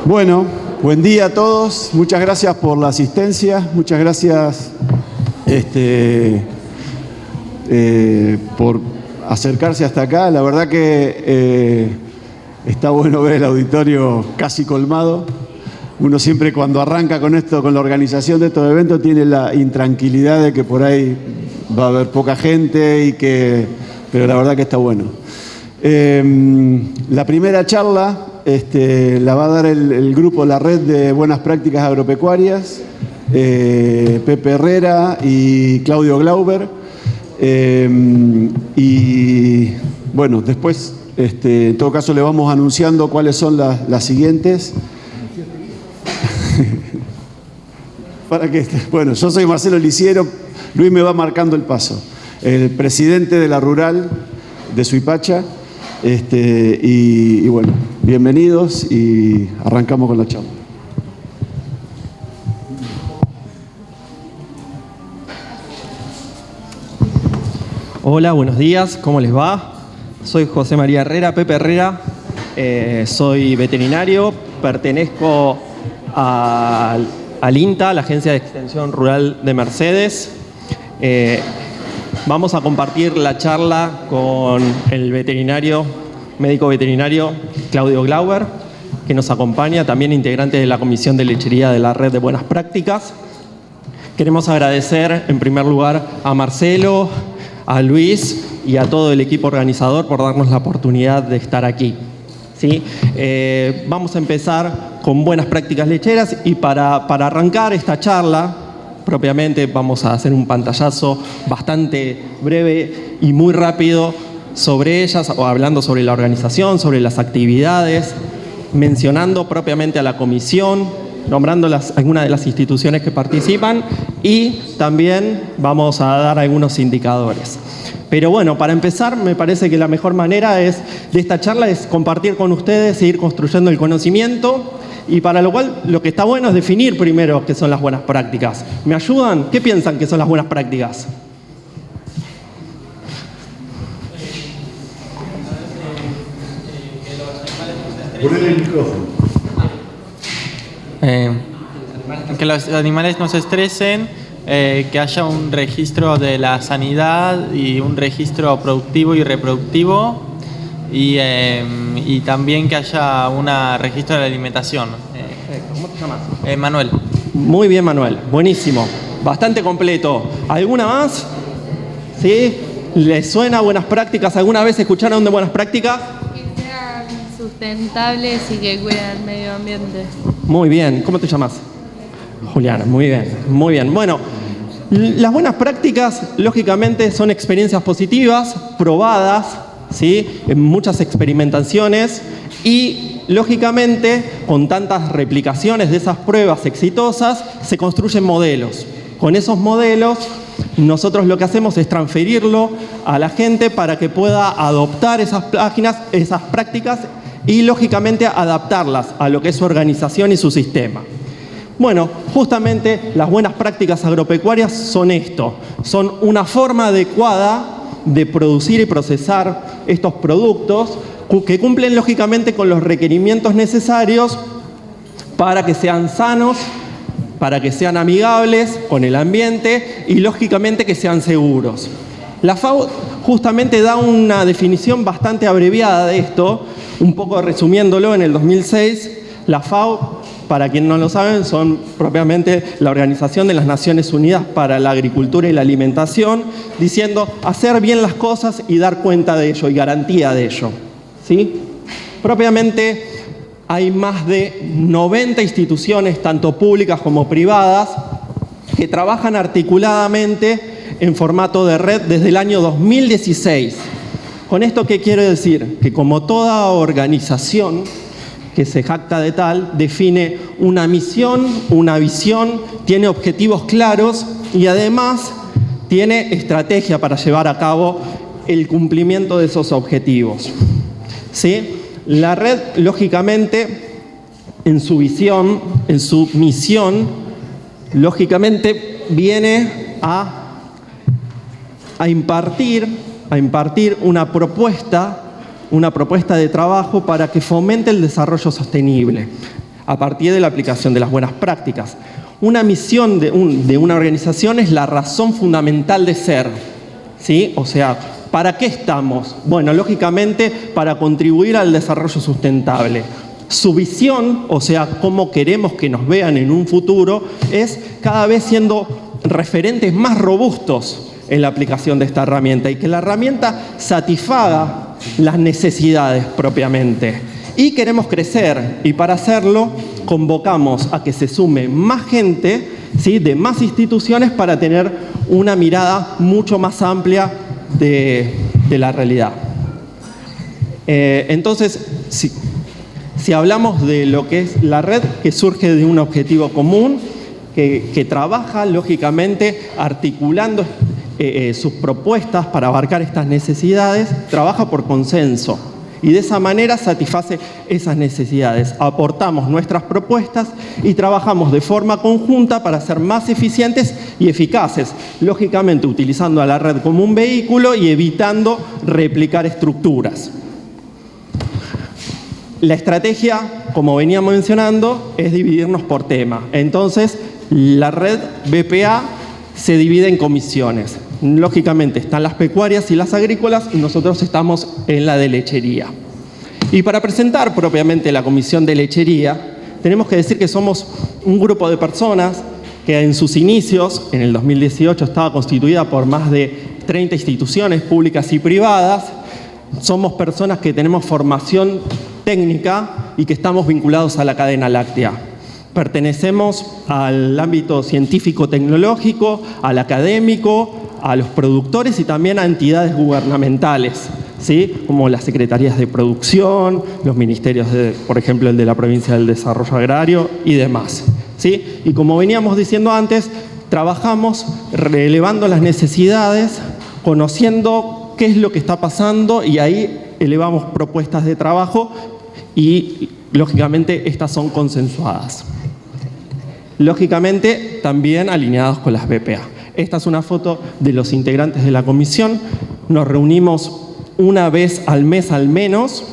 Bueno, buen día a todos. Muchas gracias por la asistencia. Muchas gracias por acercarse hasta acá. La verdad que está bueno ver el auditorio casi colmado. Uno siempre cuando arranca con esto, con la organización de estos eventos, tiene la intranquilidad de que por ahí va a haber poca gente pero la verdad que está bueno. La primera charla la va a dar el grupo La Red de Buenas Prácticas Agropecuarias, Pepe Herrera y Claudio Glauber. Y bueno, después, en todo caso, le vamos anunciando cuáles son las siguientes. Bueno, yo soy Marcelo Lisiero, Luis me va marcando el paso. El presidente de la Rural de Suipacha. Y bueno, bienvenidos y arrancamos con la charla. Hola, buenos días, ¿cómo les va? Soy José María Herrera, Pepe Herrera, soy veterinario, pertenezco al INTA, la Agencia de Extensión Rural de Mercedes. Vamos a compartir la charla con el médico veterinario Claudio Glauber, que nos acompaña, también integrante de la Comisión de Lechería de la Red de Buenas Prácticas. Queremos agradecer en primer lugar a Marcelo, a Luis y a todo el equipo organizador por darnos la oportunidad de estar aquí. ¿Sí? Vamos a empezar con buenas prácticas lecheras y para arrancar esta charla, propiamente vamos a hacer un pantallazo bastante breve y muy rápido sobre ellas, o hablando sobre la organización, sobre las actividades, mencionando propiamente a la comisión, nombrando algunas de las instituciones que participan y también vamos a dar algunos indicadores. Pero bueno, para empezar, me parece que la mejor manera de esta charla es compartir con ustedes e ir construyendo el conocimiento. Y para lo cual, lo que está bueno es definir primero qué son las buenas prácticas. ¿Me ayudan? ¿Qué piensan que son las buenas prácticas? Ponle el micrófono. Que los animales no se estresen, que haya un registro de la sanidad y un registro productivo y reproductivo. Y también que haya un registro de la alimentación. ¿Cómo te llamas? Manuel. Muy bien, Manuel. Buenísimo. Bastante completo. ¿Alguna más? ¿Sí? ¿Les suena buenas prácticas? ¿Alguna vez escucharon de buenas prácticas? Que sean sustentables y que cuiden el medio ambiente. Muy bien. ¿Cómo te llamas? Juliana. Muy bien. Muy bien. Bueno, las buenas prácticas, lógicamente, son experiencias positivas, probadas, ¿sí? En muchas experimentaciones y, lógicamente, con tantas replicaciones de esas pruebas exitosas, se construyen modelos. Con esos modelos, nosotros lo que hacemos es transferirlo a la gente para que pueda adoptar esas prácticas y, lógicamente, adaptarlas a lo que es su organización y su sistema. Bueno, justamente las buenas prácticas agropecuarias son esto, son una forma adecuada de producir y procesar estos productos que cumplen lógicamente con los requerimientos necesarios para que sean sanos, para que sean amigables con el ambiente y lógicamente que sean seguros. La FAO justamente da una definición bastante abreviada de esto, un poco resumiéndolo. En el 2006, la FAO, para quien no lo saben, son propiamente la Organización de las Naciones Unidas para la Agricultura y la Alimentación, diciendo hacer bien las cosas y dar cuenta de ello y garantía de ello. ¿Sí? Propiamente hay más de 90 instituciones, tanto públicas como privadas, que trabajan articuladamente en formato de red desde el año 2016. ¿Con esto qué quiero decir? Que como toda organización que se jacta de tal, define una misión, una visión, tiene objetivos claros y además tiene estrategia para llevar a cabo el cumplimiento de esos objetivos. ¿Sí? La red, lógicamente, en su visión, en su misión, lógicamente viene a impartir una propuesta de trabajo para que fomente el desarrollo sostenible. a partir de la aplicación de las buenas prácticas. Una misión de una organización es la razón fundamental de ser, ¿sí? O sea, ¿para qué estamos? Bueno, lógicamente, para contribuir al desarrollo sustentable. Su visión, o sea, cómo queremos que nos vean en un futuro, es cada vez siendo referentes más robustos en la aplicación de esta herramienta y que la herramienta satisfaga las necesidades propiamente. Y queremos crecer, y para hacerlo convocamos a que se sume más gente, ¿sí?, de más instituciones para tener una mirada mucho más amplia de la realidad. Entonces, si hablamos de lo que es la red, que surge de un objetivo común, que trabaja lógicamente articulando sus propuestas para abarcar estas necesidades, trabaja por consenso y de esa manera satisface esas necesidades. Aportamos nuestras propuestas y trabajamos de forma conjunta para ser más eficientes y eficaces, lógicamente utilizando a la red como un vehículo y evitando replicar estructuras. La estrategia, como veníamos mencionando, es dividirnos por tema. Entonces, la red BPA se divide en comisiones. Lógicamente están las pecuarias y las agrícolas y nosotros estamos en la de lechería. Y para presentar propiamente la comisión de lechería, tenemos que decir que somos un grupo de personas que en sus inicios, en el 2018, estaba constituida por más de 30 instituciones públicas y privadas. Somos personas que tenemos formación técnica y que estamos vinculados a la cadena láctea. Pertenecemos al ámbito científico-tecnológico, al académico, a los productores y también a entidades gubernamentales, ¿sí?, como las secretarías de producción, los ministerios, por ejemplo, el de la Provincia del Desarrollo Agrario y demás, ¿sí? Y como veníamos diciendo antes, trabajamos relevando las necesidades, conociendo qué es lo que está pasando y ahí elevamos propuestas de trabajo y, lógicamente, estas son consensuadas. Lógicamente, también alineados con las BPA. Esta es una foto de los integrantes de la comisión. Nos reunimos una vez al mes al menos,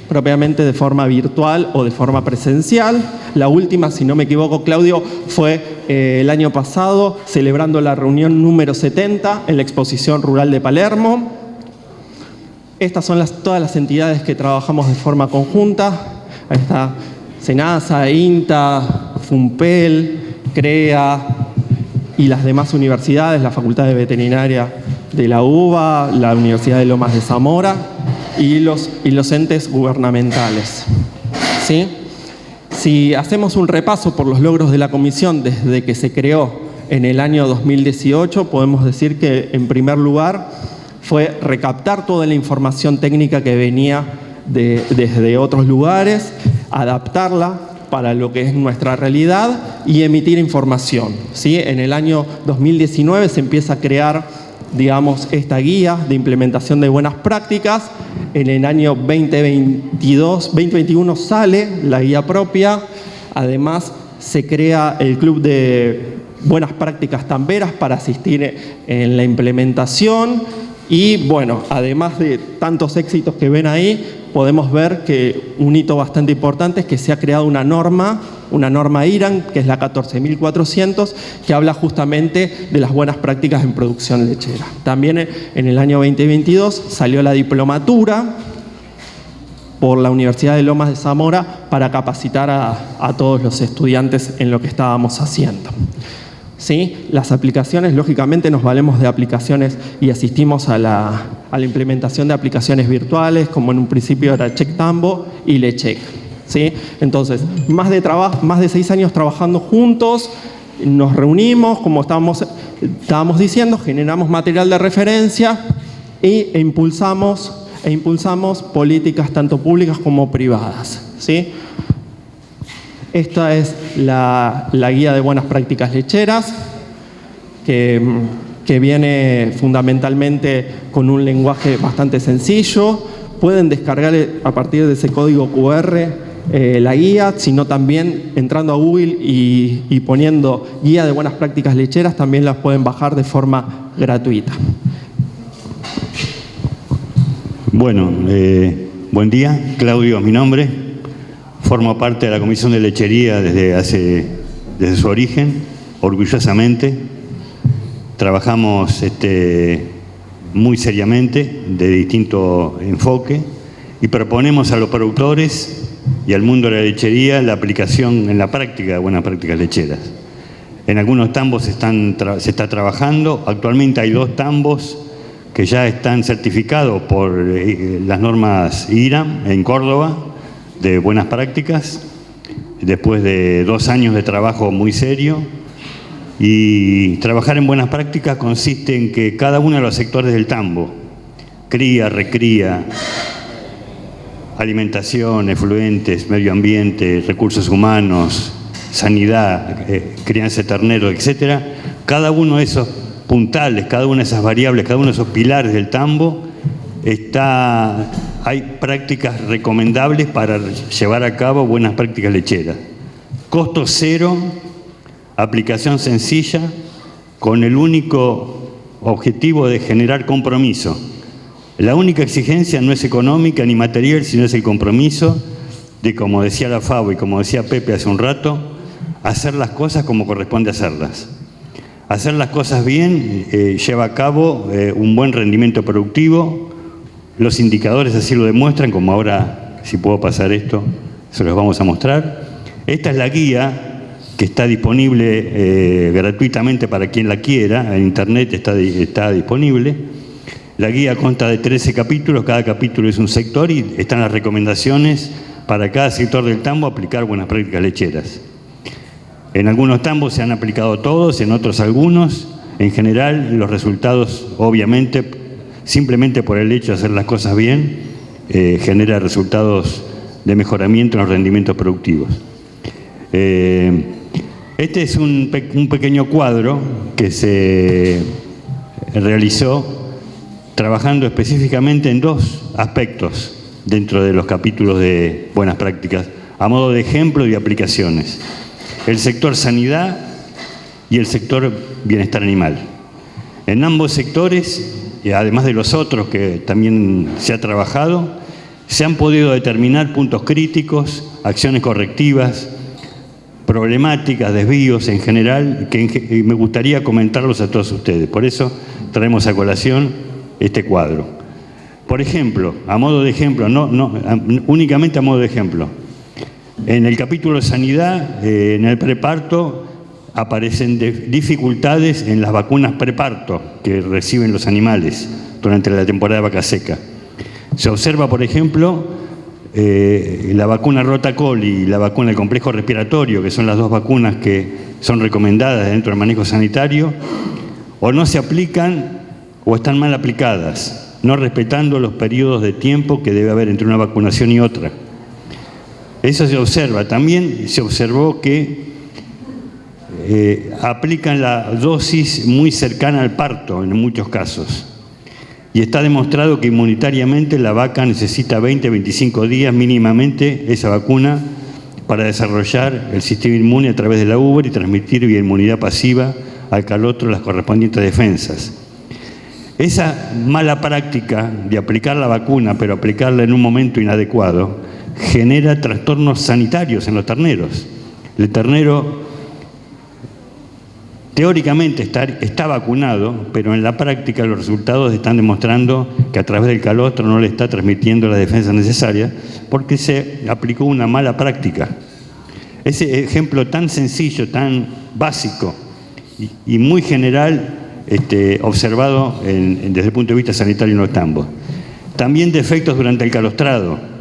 propiamente de forma virtual o de forma presencial. La última, si no me equivoco, Claudio, fue el año pasado, celebrando la reunión número 70 en la Exposición Rural de Palermo. Estas son todas las entidades que trabajamos de forma conjunta. Ahí está SENASA, INTA, FUNPEL, CREA y las demás universidades, la Facultad de Veterinaria de la UBA, la Universidad de Lomas de Zamora y los entes gubernamentales, ¿sí? Si hacemos un repaso por los logros de la comisión desde que se creó en el año 2018, podemos decir que, en primer lugar, fue recaptar toda la información técnica que venía desde otros lugares, adaptarla para lo que es nuestra realidad y emitir información, ¿sí? En el año 2019 se empieza a crear, digamos, esta guía de implementación de buenas prácticas. En el año 2021 sale la guía propia. Además, se crea el Club de Buenas Prácticas Tamberas para asistir en la implementación. Y bueno, además de tantos éxitos que ven ahí, podemos ver que un hito bastante importante es que se ha creado una norma IRAN, que es la 14.400, que habla justamente de las buenas prácticas en producción lechera. También en el año 2022 salió la diplomatura por la Universidad de Lomas de Zamora para capacitar a todos los estudiantes en lo que estábamos haciendo. ¿Sí? Las aplicaciones, lógicamente, nos valemos de aplicaciones y asistimos a la implementación de aplicaciones virtuales, como en un principio era CheckTambo y LeCheck, ¿sí? Entonces, más de 6 años trabajando juntos, nos reunimos, como estábamos diciendo, generamos material de referencia e impulsamos políticas tanto públicas como privadas, ¿sí? Esta es la guía de buenas prácticas lecheras, que viene fundamentalmente con un lenguaje bastante sencillo. Pueden descargar a partir de ese código QR la guía, sino también entrando a Google y poniendo guía de buenas prácticas lecheras, también las pueden bajar de forma gratuita. Bueno, buen día. Claudio es mi nombre. Formo parte de la Comisión de Lechería desde su origen, orgullosamente. Trabajamos muy seriamente, de distinto enfoque, y proponemos a los productores y al mundo de la lechería la aplicación en la práctica de buenas prácticas lecheras. En algunos tambos se está trabajando. Actualmente hay 2 tambos que ya están certificados por las normas IRAM en Córdoba de buenas prácticas, después de 2 años de trabajo muy serio. Y trabajar en buenas prácticas consiste en que cada uno de los sectores del tambo, cría, recría, alimentación, efluentes, medio ambiente, recursos humanos, sanidad, crianza de ternero, etcétera, cada uno de esos puntales, cada una de esas variables, cada uno de esos pilares del tambo, hay prácticas recomendables para llevar a cabo buenas prácticas lecheras. Costo cero, aplicación sencilla, con el único objetivo de generar compromiso. La única exigencia no es económica ni material, sino es el compromiso de, como decía la FAO y como decía Pepe hace un rato, hacer las cosas como corresponde hacerlas. Hacer las cosas bien lleva a cabo un buen rendimiento productivo. Los indicadores así lo demuestran, como ahora, si puedo pasar esto, se los vamos a mostrar. Esta es la guía que está disponible gratuitamente para quien la quiera. En internet está disponible. La guía consta de 13 capítulos, cada capítulo es un sector y están las recomendaciones para cada sector del tambo aplicar buenas prácticas lecheras. En algunos tambos se han aplicado todos, en otros algunos. En general, los resultados, obviamente, simplemente por el hecho de hacer las cosas bien, genera resultados de mejoramiento en los rendimientos productivos. Este es un pequeño cuadro que se realizó trabajando específicamente en 2 aspectos dentro de los capítulos de buenas prácticas, a modo de ejemplo y aplicaciones. El sector sanidad y el sector bienestar animal. En ambos sectores, y además de los otros que también se ha trabajado, se han podido determinar puntos críticos, acciones correctivas, problemáticas, desvíos en general, que me gustaría comentarlos a todos ustedes. Por eso traemos a colación este cuadro. Por ejemplo, a modo de ejemplo, únicamente a modo de ejemplo, en el capítulo de sanidad, en el preparto, aparecen dificultades en las vacunas preparto que reciben los animales durante la temporada de vaca seca. Se observa, por ejemplo, la vacuna rotacoli y la vacuna del complejo respiratorio, que son las 2 vacunas que son recomendadas dentro del manejo sanitario, o no se aplican o están mal aplicadas, no respetando los periodos de tiempo que debe haber entre una vacunación y otra. Eso se observa. También se observó que aplican la dosis muy cercana al parto en muchos casos. Y está demostrado que inmunitariamente la vaca necesita 20-25 días mínimamente esa vacuna para desarrollar el sistema inmune a través de la ubre y transmitir vía inmunidad pasiva al calostro las correspondientes defensas. Esa mala práctica de aplicar la vacuna, pero aplicarla en un momento inadecuado, genera trastornos sanitarios en los terneros. El ternero teóricamente está vacunado, pero en la práctica los resultados están demostrando que a través del calostro no le está transmitiendo la defensa necesaria porque se aplicó una mala práctica. Ese ejemplo tan sencillo, tan básico y muy general, observado desde el punto de vista sanitario en los tambos. También defectos durante el calostrado.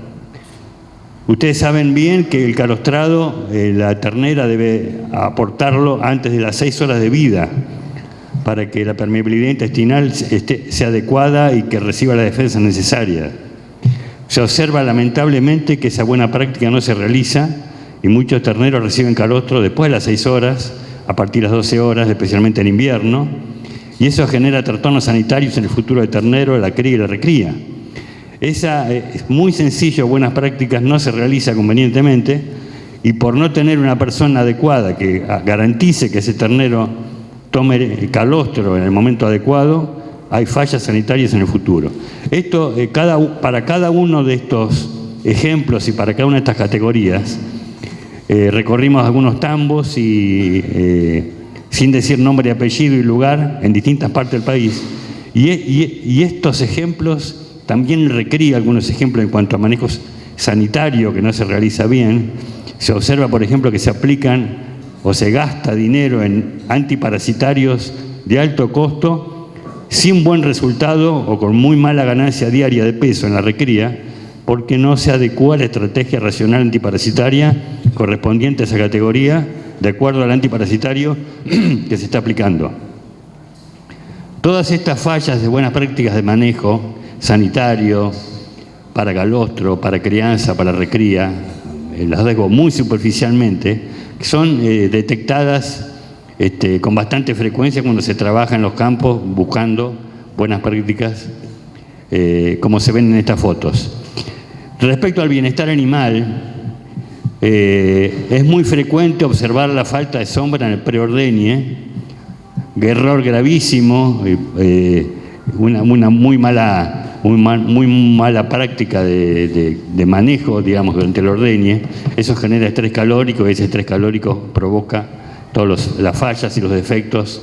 Ustedes saben bien que el calostrado, la ternera debe aportarlo antes de las 6 horas de vida para que la permeabilidad intestinal sea adecuada y que reciba la defensa necesaria. Se observa lamentablemente que esa buena práctica no se realiza y muchos terneros reciben calostro después de las 6 horas, a partir de las 12 horas, especialmente en invierno, y eso genera trastornos sanitarios en el futuro del ternero, la cría y la recría. Esa es muy sencillo, buenas prácticas no se realiza convenientemente y por no tener una persona adecuada que garantice que ese ternero tome el calostro en el momento adecuado, hay fallas sanitarias en el futuro. Esto, para cada uno de estos ejemplos y para cada una de estas categorías, recorrimos algunos tambos y sin decir nombre y apellido y lugar en distintas partes del país. Y estos ejemplos también recría algunos ejemplos en cuanto a manejo sanitario que no se realiza bien. Se observa, por ejemplo, que se aplican o se gasta dinero en antiparasitarios de alto costo sin buen resultado o con muy mala ganancia diaria de peso en la recría, porque no se adecua la estrategia racional antiparasitaria correspondiente a esa categoría de acuerdo al antiparasitario que se está aplicando. Todas estas fallas de buenas prácticas de manejo sanitario, para calostro, para crianza, para recría, las digo muy superficialmente, son detectadas con bastante frecuencia cuando se trabaja en los campos buscando buenas prácticas, como se ven en estas fotos. Respecto al bienestar animal, es muy frecuente observar la falta de sombra en el preordeñe, error gravísimo, una muy mala práctica de manejo, digamos, durante el ordeñe. Eso genera estrés calórico y ese estrés calórico provoca todas las fallas y los defectos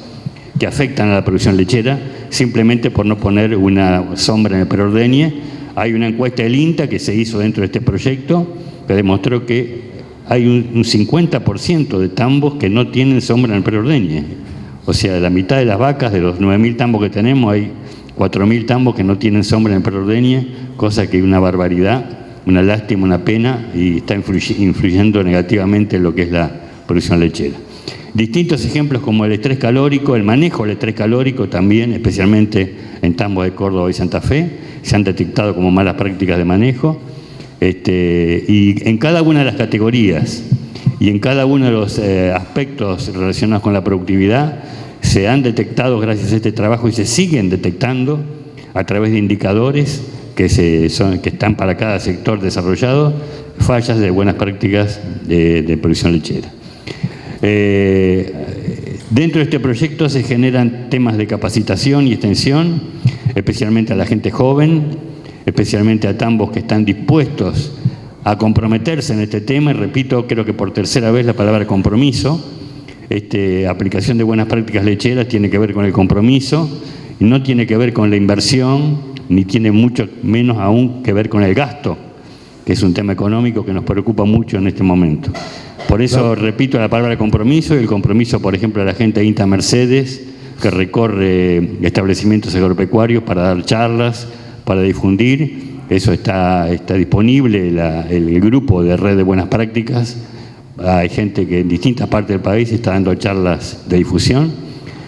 que afectan a la producción lechera, simplemente por no poner una sombra en el preordeñe. Hay una encuesta del INTA que se hizo dentro de este proyecto que demostró que hay un 50% de tambos que no tienen sombra en el preordeñe. O sea, de la mitad de las vacas, de los 9.000 tambos que tenemos, hay 4.000 tambos que no tienen sombra en el preordeñe, cosa que es una barbaridad, una lástima, una pena, y está influyendo negativamente en lo que es la producción lechera. Distintos ejemplos como el estrés calórico, el manejo del estrés calórico también, especialmente en tambos de Córdoba y Santa Fe, se han detectado como malas prácticas de manejo, y en cada una de las categorías y en cada uno de los aspectos relacionados con la productividad se han detectado gracias a este trabajo y se siguen detectando a través de indicadores que están para cada sector desarrollado, fallas de buenas prácticas de producción lechera. Dentro de este proyecto se generan temas de capacitación y extensión, especialmente a la gente joven, especialmente a tambos que están dispuestos a comprometerse en este tema, y repito, creo que por tercera vez la palabra compromiso. Aplicación de buenas prácticas lecheras tiene que ver con el compromiso, y no tiene que ver con la inversión, ni tiene mucho menos aún que ver con el gasto, que es un tema económico que nos preocupa mucho en este momento. Por eso repito la palabra compromiso, y el compromiso, por ejemplo, de la gente de INTA Mercedes, que recorre establecimientos agropecuarios para dar charlas, para difundir. Eso está disponible, el grupo de red de buenas prácticas. Hay gente que en distintas partes del país está dando charlas de difusión.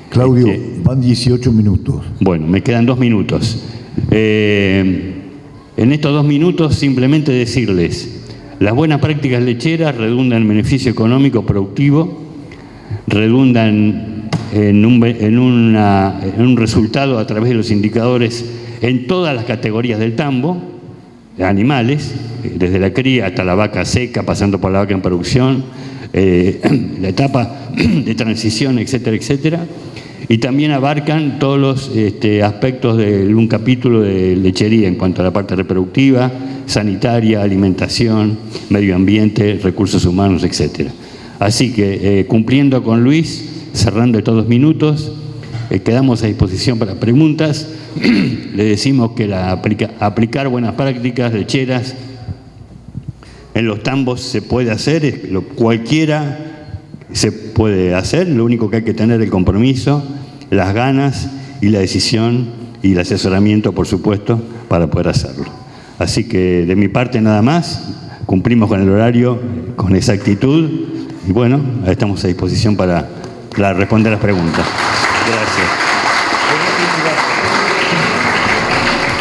Claudio, van 18 minutos. Bueno, me quedan 2 minutos. En estos 2 minutos simplemente decirles, las buenas prácticas lecheras redundan en beneficio económico productivo, redundan en un resultado a través de los indicadores en todas las categorías del tambo, de animales, desde la cría hasta la vaca seca, pasando por la vaca en producción, la etapa de transición, etcétera, etcétera. Y también abarcan todos los aspectos de un capítulo de lechería en cuanto a la parte reproductiva, sanitaria, alimentación, medio ambiente, recursos humanos, etcétera. Así que, cumpliendo con Luis, cerrando estos 2 minutos, quedamos a disposición para preguntas. Le decimos que aplicar buenas prácticas lecheras en los tambos se puede hacer, cualquiera se puede hacer, lo único que hay que tener es el compromiso, las ganas y la decisión y el asesoramiento, por supuesto, para poder hacerlo. Así que de mi parte nada más, cumplimos con el horario con exactitud y bueno, estamos a disposición para responder las preguntas. Gracias.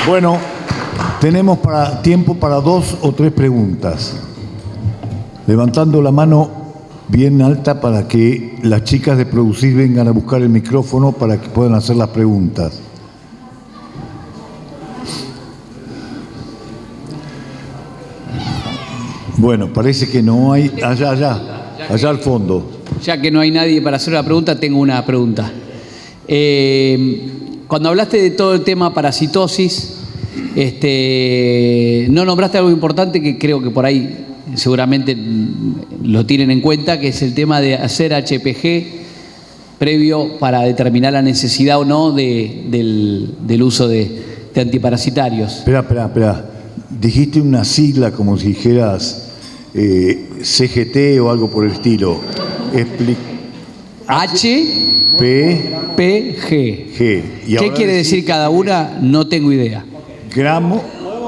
Bueno, tenemos tiempo para 2 o 3 preguntas. Levantando la mano bien alta para que las chicas de producir vengan a buscar el micrófono para que puedan hacer las preguntas. Bueno, parece que no hay. Allá al fondo. Ya que no hay nadie para hacer una pregunta, tengo una pregunta. Cuando hablaste de todo el tema parasitosis, No nombraste algo importante que creo que por ahí seguramente lo tienen en cuenta, que es el tema de hacer HPG previo para determinar la necesidad o no del uso de antiparasitarios. Espera. Dijiste una sigla como si dijeras CGT o algo por el estilo. HPG. Y ¿Qué ahora quiere decir cada una? No tengo idea. Gramo,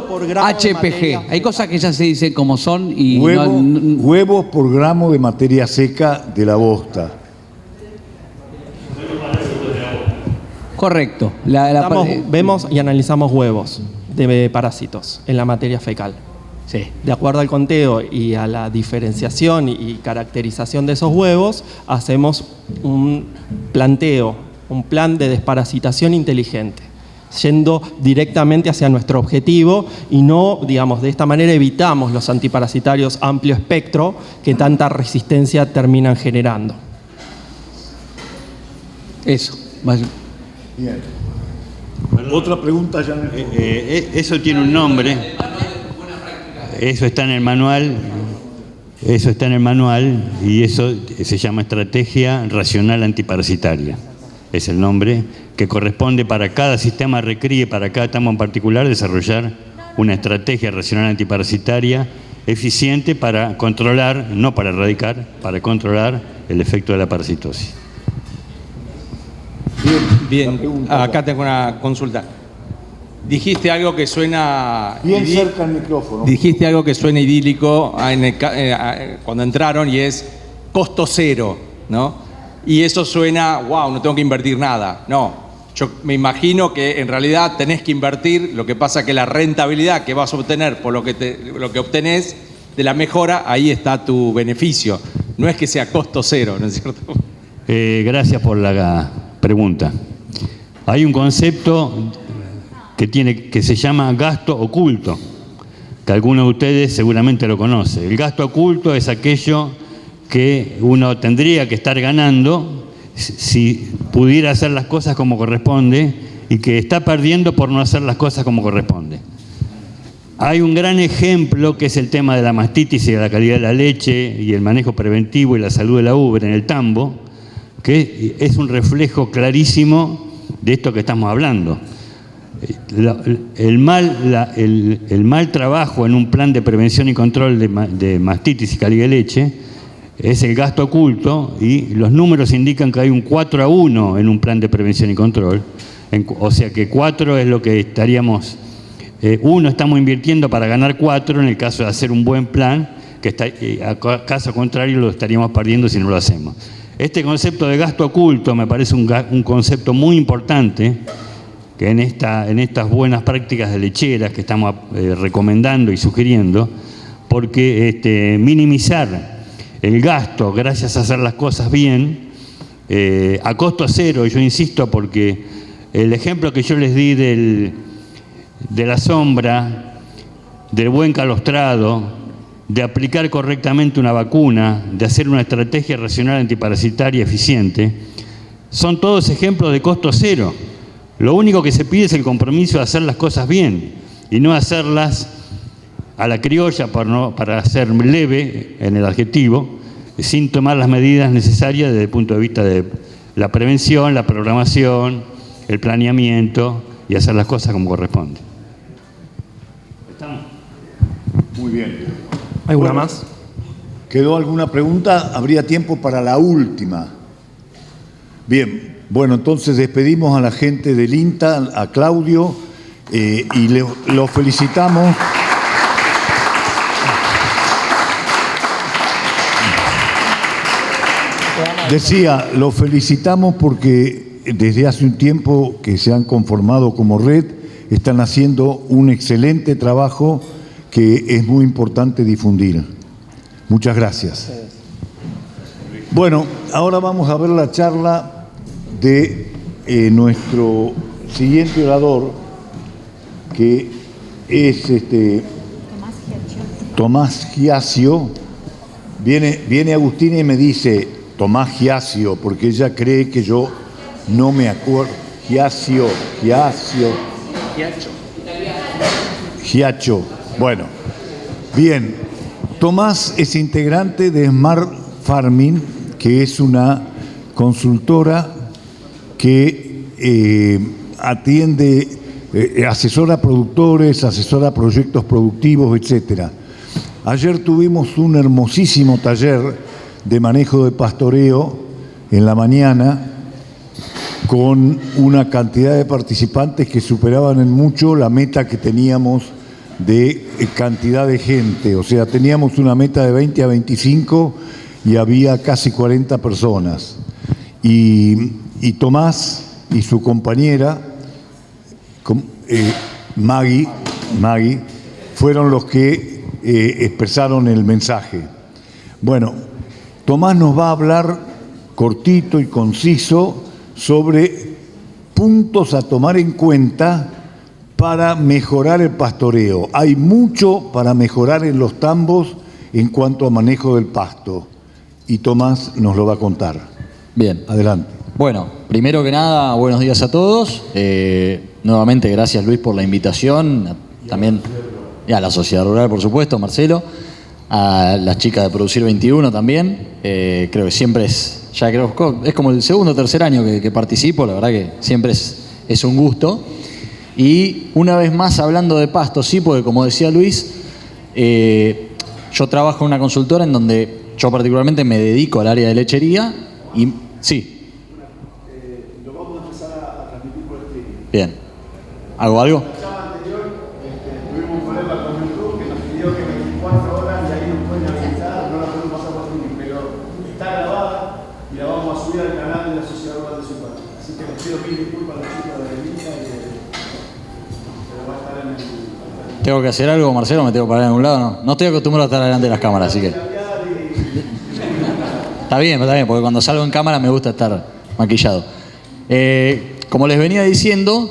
HPG. Hay cosas que ya se dicen como son y huevos por gramo de materia seca de la bosta. Correcto. Vemos y analizamos huevos de parásitos en la materia fecal. Sí. De acuerdo al conteo y a la diferenciación y caracterización de esos huevos, hacemos un planteo, un plan de desparasitación inteligente, yendo directamente hacia nuestro objetivo y no, digamos, de esta manera evitamos los antiparasitarios amplio espectro que tanta resistencia terminan generando. Eso. Bien. Otra pregunta ya. Eso tiene un nombre. Eso está en el manual. Eso está en el manual y eso se llama estrategia racional antiparasitaria. Es el nombre que corresponde para cada sistema RECRIE, para cada tamo en particular, desarrollar una estrategia racional antiparasitaria eficiente para controlar, no para erradicar, para controlar el efecto de la parasitosis. Bien, acá tengo una consulta. Dijiste algo que suena... Bien cerca al micrófono. Dijiste algo que suena idílico cuando entraron y es costo cero, ¿no? Y eso suena, wow, no tengo que invertir nada. No, yo me imagino que en realidad tenés que invertir, lo que pasa que la rentabilidad que vas a obtener por lo que obtenés de la mejora, ahí está tu beneficio. No es que sea costo cero, ¿no es cierto? Gracias por la pregunta. Hay un concepto que se llama gasto oculto, que algunos de ustedes seguramente lo conocen. El gasto oculto es aquello que uno tendría que estar ganando si pudiera hacer las cosas como corresponde y que está perdiendo por no hacer las cosas como corresponde. Hay un gran ejemplo que es el tema de la mastitis y de la calidad de la leche y el manejo preventivo y la salud de la ubre en el tambo, que es un reflejo clarísimo de esto que estamos hablando. El mal trabajo en un plan de prevención y control de mastitis y calidad de leche es el gasto oculto y los números indican que hay un 4-1 en un plan de prevención y control. O sea que 4 es lo que estaríamos... 1 estamos invirtiendo para ganar 4 en el caso de hacer un buen plan, caso contrario lo estaríamos perdiendo si no lo hacemos. Este concepto de gasto oculto me parece un concepto muy importante que en estas buenas prácticas de lecheras que estamos recomendando y sugiriendo, porque minimizar el gasto gracias a hacer las cosas bien, a costo cero, yo insisto, porque el ejemplo que yo les di de la sombra, del buen calostrado, de aplicar correctamente una vacuna, de hacer una estrategia racional antiparasitaria eficiente, son todos ejemplos de costo cero. Lo único que se pide es el compromiso de hacer las cosas bien y no hacerlas a la criolla para ser leve en el adjetivo, sin tomar las medidas necesarias desde el punto de vista de la prevención, la programación, el planeamiento y hacer las cosas como corresponde. Muy bien. ¿Alguna más? ¿Quedó alguna pregunta? Habría tiempo para la última. Bien, bueno, entonces despedimos a la gente del INTA, a Claudio, y lo felicitamos. Decía, lo felicitamos porque desde hace un tiempo que se han conformado como red, están haciendo un excelente trabajo que es muy importante difundir. Muchas gracias. Bueno, ahora vamos a ver la charla de nuestro siguiente orador, que es Tomás Giasio. Viene Agustina y me dice Tomás Giasio, porque ella cree que yo no me acuerdo. Giasio. Giacho. Bueno, bien. Tomás es integrante de Smart Farming, que es una consultora que atiende, asesora a productores, asesora a proyectos productivos, etc. Ayer tuvimos un hermosísimo taller de manejo de pastoreo en la mañana con una cantidad de participantes que superaban en mucho la meta que teníamos de cantidad de gente. O sea, teníamos una meta de 20 a 25 y había casi 40 personas. Y Tomás y su compañera, Maggie, fueron los que expresaron el mensaje. Bueno, Tomás nos va a hablar cortito y conciso sobre puntos a tomar en cuenta para mejorar el pastoreo. Hay mucho para mejorar en los tambos en cuanto a manejo del pasto. Y Tomás nos lo va a contar. Bien. Adelante. Bueno, primero que nada, buenos días a todos. Nuevamente, gracias Luis por la invitación. También a la Sociedad Rural, por supuesto, Marcelo. A las chicas de Producir 21 también. Creo que siempre es como el segundo o tercer año que participo. La verdad que siempre es un gusto. Y una vez más hablando de pasto, sí, porque como decía Luis, yo trabajo en una consultora en donde yo particularmente me dedico al área de lechería y sí. Lo vamos a empezar a transmitir por streaming. Bien. ¿Hago algo? La charla anterior tuvimos un problema con YouTube que nos pidió que 24 horas y ahí nos pueden habilitar, no la podemos pasar por streaming, pero está grabada y la vamos a subir al canal de la Sociedad Rural de Ciudad. Así que les pido mil disculpas a los chicos de Lisa y de... ¿Tengo que hacer algo, Marcelo? ¿Me tengo que parar en un lado? No estoy acostumbrado a estar delante de las cámaras, así que... Está bien, porque cuando salgo en cámara me gusta estar maquillado. Como les venía diciendo,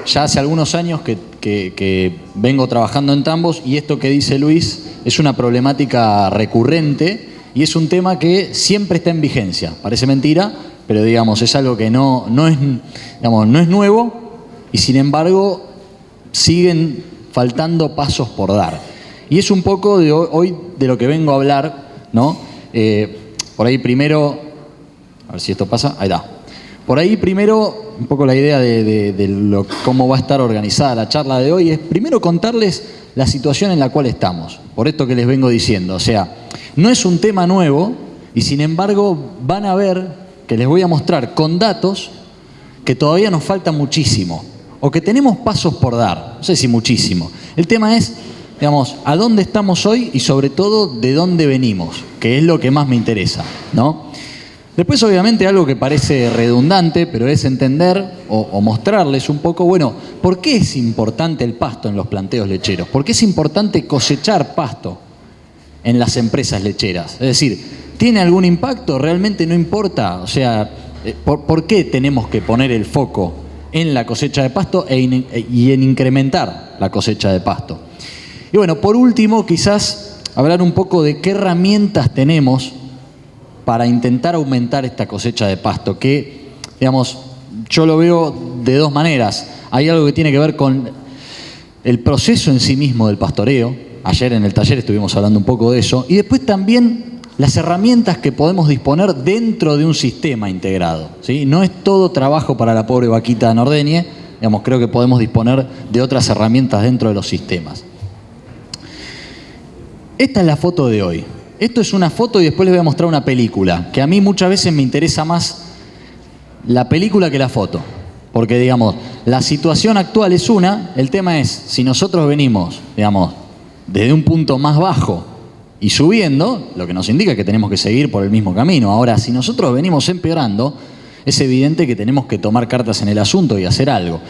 ya hace algunos años que vengo trabajando en tambos y esto que dice Luis es una problemática recurrente y es un tema que siempre está en vigencia. Parece mentira, pero digamos, es algo que no es nuevo y sin embargo siguen faltando pasos por dar. Y es un poco de hoy de lo que vengo a hablar, ¿no? Por ahí primero, a ver si esto pasa, ahí está. Por ahí primero, un poco la idea de cómo va a estar organizada la charla de hoy es primero contarles la situación en la cual estamos, por esto que les vengo diciendo. O sea, no es un tema nuevo y sin embargo van a ver que les voy a mostrar con datos que todavía nos falta muchísimo o que tenemos pasos por dar, no sé si muchísimo. El tema es, digamos, a dónde estamos hoy y sobre todo de dónde venimos, que es lo que más me interesa, ¿no? Después, obviamente, algo que parece redundante, pero es entender o mostrarles un poco, bueno, ¿por qué es importante el pasto en los planteos lecheros? ¿Por qué es importante cosechar pasto en las empresas lecheras? Es decir, ¿tiene algún impacto? ¿Realmente no importa? O sea, ¿por qué tenemos que poner el foco en la cosecha de pasto y en incrementar la cosecha de pasto? Y bueno, por último, quizás hablar un poco de qué herramientas tenemos para intentar aumentar esta cosecha de pasto, que, digamos, yo lo veo de dos maneras. Hay algo que tiene que ver con el proceso en sí mismo del pastoreo. Ayer en el taller estuvimos hablando un poco de eso. Y después también las herramientas que podemos disponer dentro de un sistema integrado, ¿sí? No es todo trabajo para la pobre vaquita nordeñe. Digamos, creo que podemos disponer de otras herramientas dentro de los sistemas. Esta es la foto de hoy. Esto es una foto y después les voy a mostrar una película, que a mí muchas veces me interesa más la película que la foto. Porque, digamos, la situación actual es una, el tema es, si nosotros venimos, digamos, desde un punto más bajo y subiendo, lo que nos indica que tenemos que seguir por el mismo camino. Ahora, si nosotros venimos empeorando, es evidente que tenemos que tomar cartas en el asunto y hacer algo.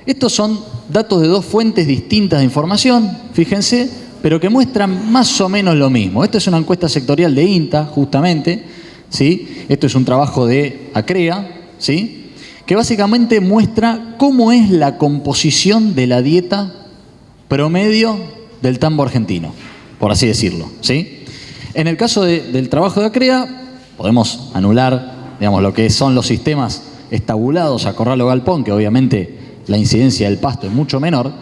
Estos son datos de dos fuentes distintas de información, fíjense, pero que muestran más o menos lo mismo. Esto es una encuesta sectorial de INTA, justamente, ¿sí? Esto es un trabajo de ACREA, ¿sí? Que básicamente muestra cómo es la composición de la dieta promedio del tambo argentino, por así decirlo, ¿sí? En el caso del trabajo de ACREA, podemos anular, digamos, lo que son los sistemas estabulados a corral o galpón, que obviamente la incidencia del pasto es mucho menor,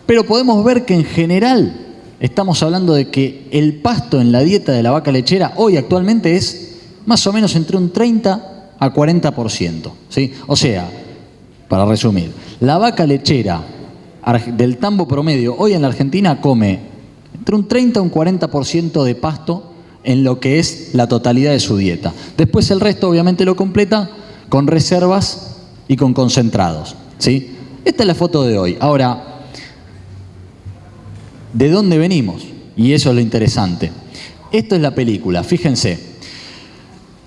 Pero podemos ver que en general estamos hablando de que el pasto en la dieta de la vaca lechera hoy actualmente es más o menos entre un 30 a 40%, ¿sí? O sea, para resumir, la vaca lechera del tambo promedio hoy en la Argentina come entre un 30 a un 40% de pasto en lo que es la totalidad de su dieta. Después el resto obviamente lo completa con reservas y con concentrados, ¿sí? Esta es la foto de hoy. Ahora, ¿de dónde venimos? Y eso es lo interesante. Esto es la película, fíjense.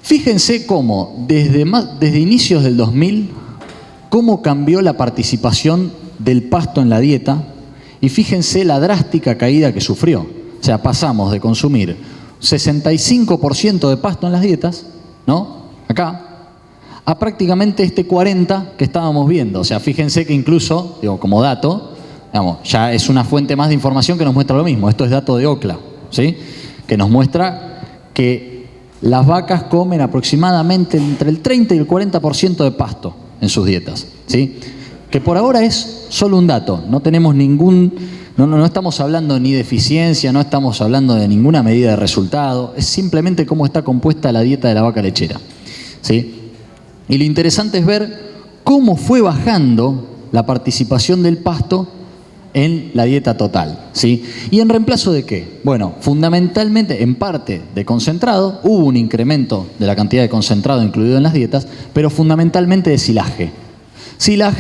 Fíjense cómo desde inicios del 2000, cómo cambió la participación del pasto en la dieta, y fíjense la drástica caída que sufrió. O sea, pasamos de consumir 65% de pasto en las dietas, ¿no? Acá, a prácticamente este 40% que estábamos viendo. O sea, fíjense que incluso, digo, como dato, digamos, ya es una fuente más de información que nos muestra lo mismo. Esto es dato de OCLA, ¿sí? Que nos muestra que las vacas comen aproximadamente entre el 30 y el 40% de pasto en sus dietas, ¿sí? Que por ahora es solo un dato, no tenemos no estamos hablando ni de eficiencia, no estamos hablando de ninguna medida de resultado, es simplemente cómo está compuesta la dieta de la vaca lechera, ¿sí? Y lo interesante es ver cómo fue bajando la participación del pasto en la dieta total, ¿sí? ¿Y en reemplazo de qué? Bueno, fundamentalmente, en parte de concentrado, hubo un incremento de la cantidad de concentrado incluido en las dietas, pero fundamentalmente de silaje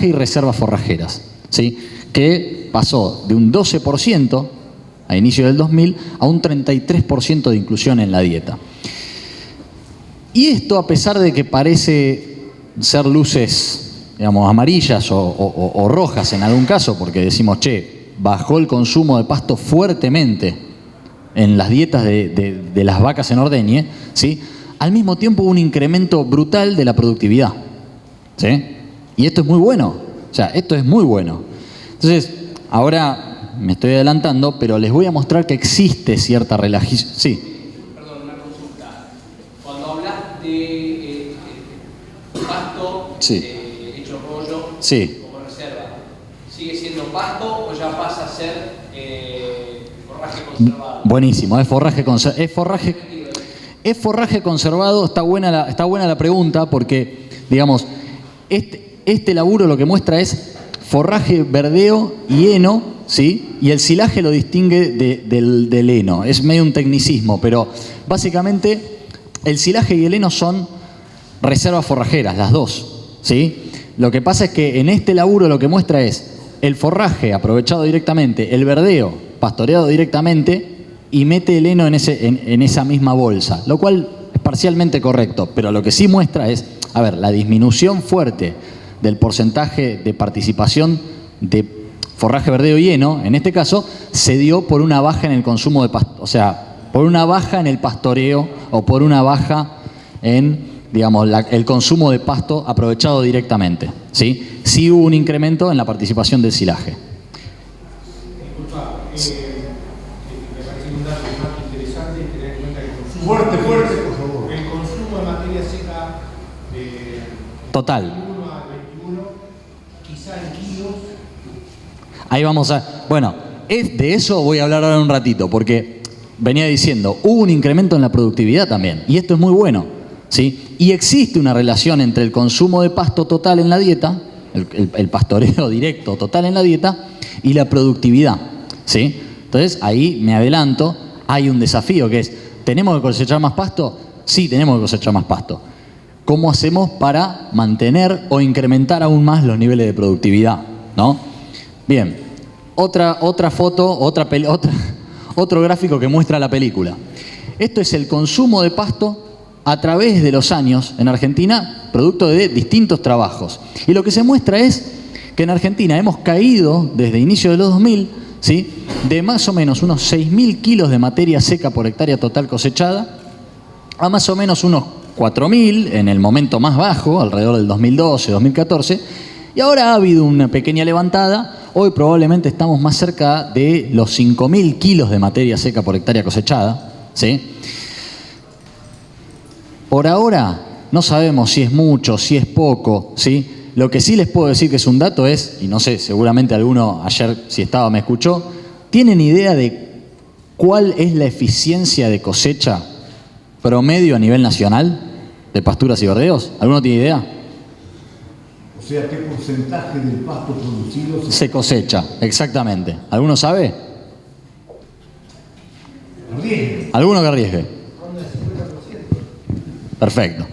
y reservas forrajeras, ¿sí? Que pasó de un 12% a inicio del 2000 a un 33% de inclusión en la dieta. Y esto, a pesar de que parece ser luces, digamos, amarillas o rojas en algún caso, porque decimos, che, bajó el consumo de pasto fuertemente en las dietas de las vacas en ordeñe, ¿sí? Al mismo tiempo hubo un incremento brutal de la productividad, ¿sí? Y esto es muy bueno, o sea, esto es muy bueno. Entonces, ahora me estoy adelantando, pero les voy a mostrar que existe cierta relación. Sí. Perdón, una consulta. Cuando hablas de pasto hecho rollo como reserva, ¿sigue siendo pasto o ya pasa a ser forraje conservado? Buenísimo, es forraje conservado. Está buena la pregunta porque, digamos, este laburo lo que muestra es forraje, verdeo y heno, ¿sí? Y el silaje lo distingue del heno. Es medio un tecnicismo, pero básicamente el silaje y el heno son reservas forrajeras, las dos, ¿sí? Lo que pasa es que en este laburo lo que muestra es el forraje aprovechado directamente, el verdeo pastoreado directamente y mete el heno en esa misma bolsa, lo cual es parcialmente correcto, pero lo que sí muestra es, a ver, la disminución fuerte del porcentaje de participación de forraje, verdeo y heno, en este caso, se dio por una baja en el consumo de pasto, o sea, por una baja en el pastoreo o por una baja en, digamos, el consumo de pasto aprovechado directamente, ¿sí? Sí hubo un incremento en la participación del silaje. Disculpa, me parece un dato más interesante tener en cuenta que el consumo Fuerte, por favor. El consumo de materia seca Total. quizá en kilos. Ahí vamos a... Bueno, de eso voy a hablar ahora un ratito, porque venía diciendo, hubo un incremento en la productividad también, y esto es muy bueno, ¿sí? Y existe una relación entre el consumo de pasto total en la dieta, el pastoreo directo total en la dieta, y la productividad, ¿sí? Entonces, ahí me adelanto, hay un desafío que es, ¿tenemos que cosechar más pasto? Sí, tenemos que cosechar más pasto. ¿Cómo hacemos para mantener o incrementar aún más los niveles de productividad, ¿no? Bien, otra foto, otro gráfico que muestra la película. Esto es el consumo de pasto a través de los años en Argentina, producto de distintos trabajos. Y lo que se muestra es que en Argentina hemos caído desde inicio de los 2000, ¿sí? De más o menos unos 6.000 kilos de materia seca por hectárea total cosechada a más o menos unos 4.000 en el momento más bajo, alrededor del 2012, 2014, y ahora ha habido una pequeña levantada. Hoy probablemente estamos más cerca de los 5.000 kilos de materia seca por hectárea cosechada, ¿sí? Por ahora no sabemos si es mucho, si es poco, ¿sí? Lo que sí les puedo decir que es un dato es, y no sé, seguramente alguno ayer si estaba me escuchó, ¿tienen idea de cuál es la eficiencia de cosecha promedio a nivel nacional de pasturas y verdeos? ¿Alguno tiene idea? O sea, ¿qué porcentaje del pasto producido Se cosecha, exactamente. ¿Alguno sabe? ¿Alguno que arriesgue? Perfecto.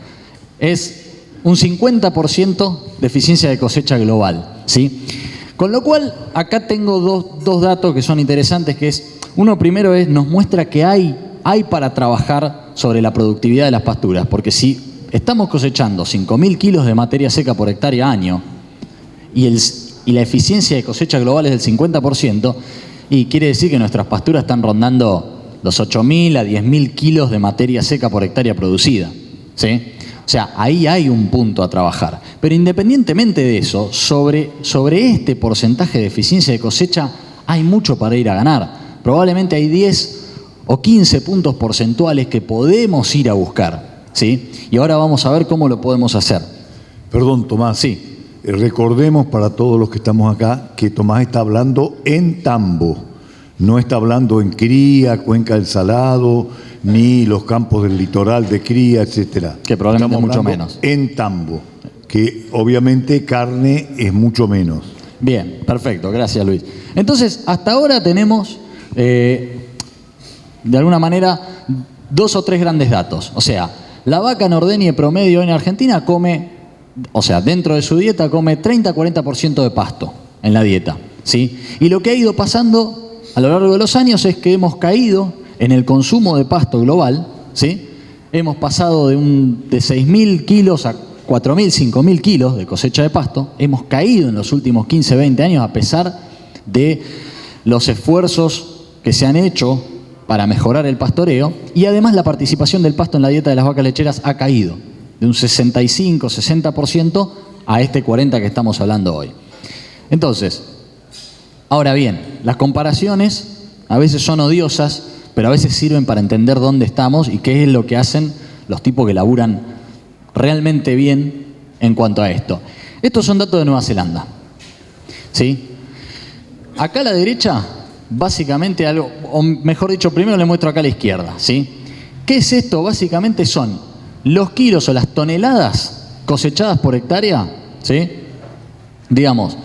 Es un 50% de eficiencia de cosecha global, ¿sí? Con lo cual, acá tengo dos datos que son interesantes, que es, uno primero nos muestra que hay para trabajar sobre la productividad de las pasturas, porque si estamos cosechando 5.000 kilos de materia seca por hectárea año y la eficiencia de cosecha global es del 50%, y quiere decir que nuestras pasturas están rondando los 8.000 a 10.000 kilos de materia seca por hectárea producida, ¿sí? O sea, ahí hay un punto a trabajar. Pero independientemente de eso, sobre este porcentaje de eficiencia de cosecha hay mucho para ir a ganar. Probablemente hay 10 o 15 puntos porcentuales que podemos ir a buscar, ¿sí? Y ahora vamos a ver cómo lo podemos hacer. Perdón, Tomás. Sí. Recordemos para todos los que estamos acá que Tomás está hablando en tambo. No está hablando en cría, cuenca del Salado, ni los campos del litoral de cría, etcétera. Que probablemente Estamos mucho hablando menos. En tambo, que obviamente carne es mucho menos. Bien, perfecto, gracias Luis. Entonces, hasta ahora tenemos, de alguna manera, 2 o 3 grandes datos. O sea, la vaca nordeña promedio en Argentina come, o sea, dentro de su dieta come 30-40% de pasto en la dieta, ¿sí? Y lo que ha ido pasando a lo largo de los años es que hemos caído en el consumo de pasto global, ¿sí? Hemos pasado de 6.000 kilos a 4.000, 5.000 kilos de cosecha de pasto. Hemos caído en los últimos 15, 20 años a pesar de los esfuerzos que se han hecho para mejorar el pastoreo, y además la participación del pasto en la dieta de las vacas lecheras ha caído de un 65, 60% a este 40% que estamos hablando hoy. Entonces, ahora bien, las comparaciones a veces son odiosas, pero a veces sirven para entender dónde estamos y qué es lo que hacen los tipos que laburan realmente bien en cuanto a esto. Estos son datos de Nueva Zelanda, ¿sí? Acá a la derecha, básicamente algo, o mejor dicho, primero les muestro acá a la izquierda, ¿sí? ¿Qué es esto? Básicamente son los kilos o las toneladas cosechadas por hectárea, ¿sí? Digamos,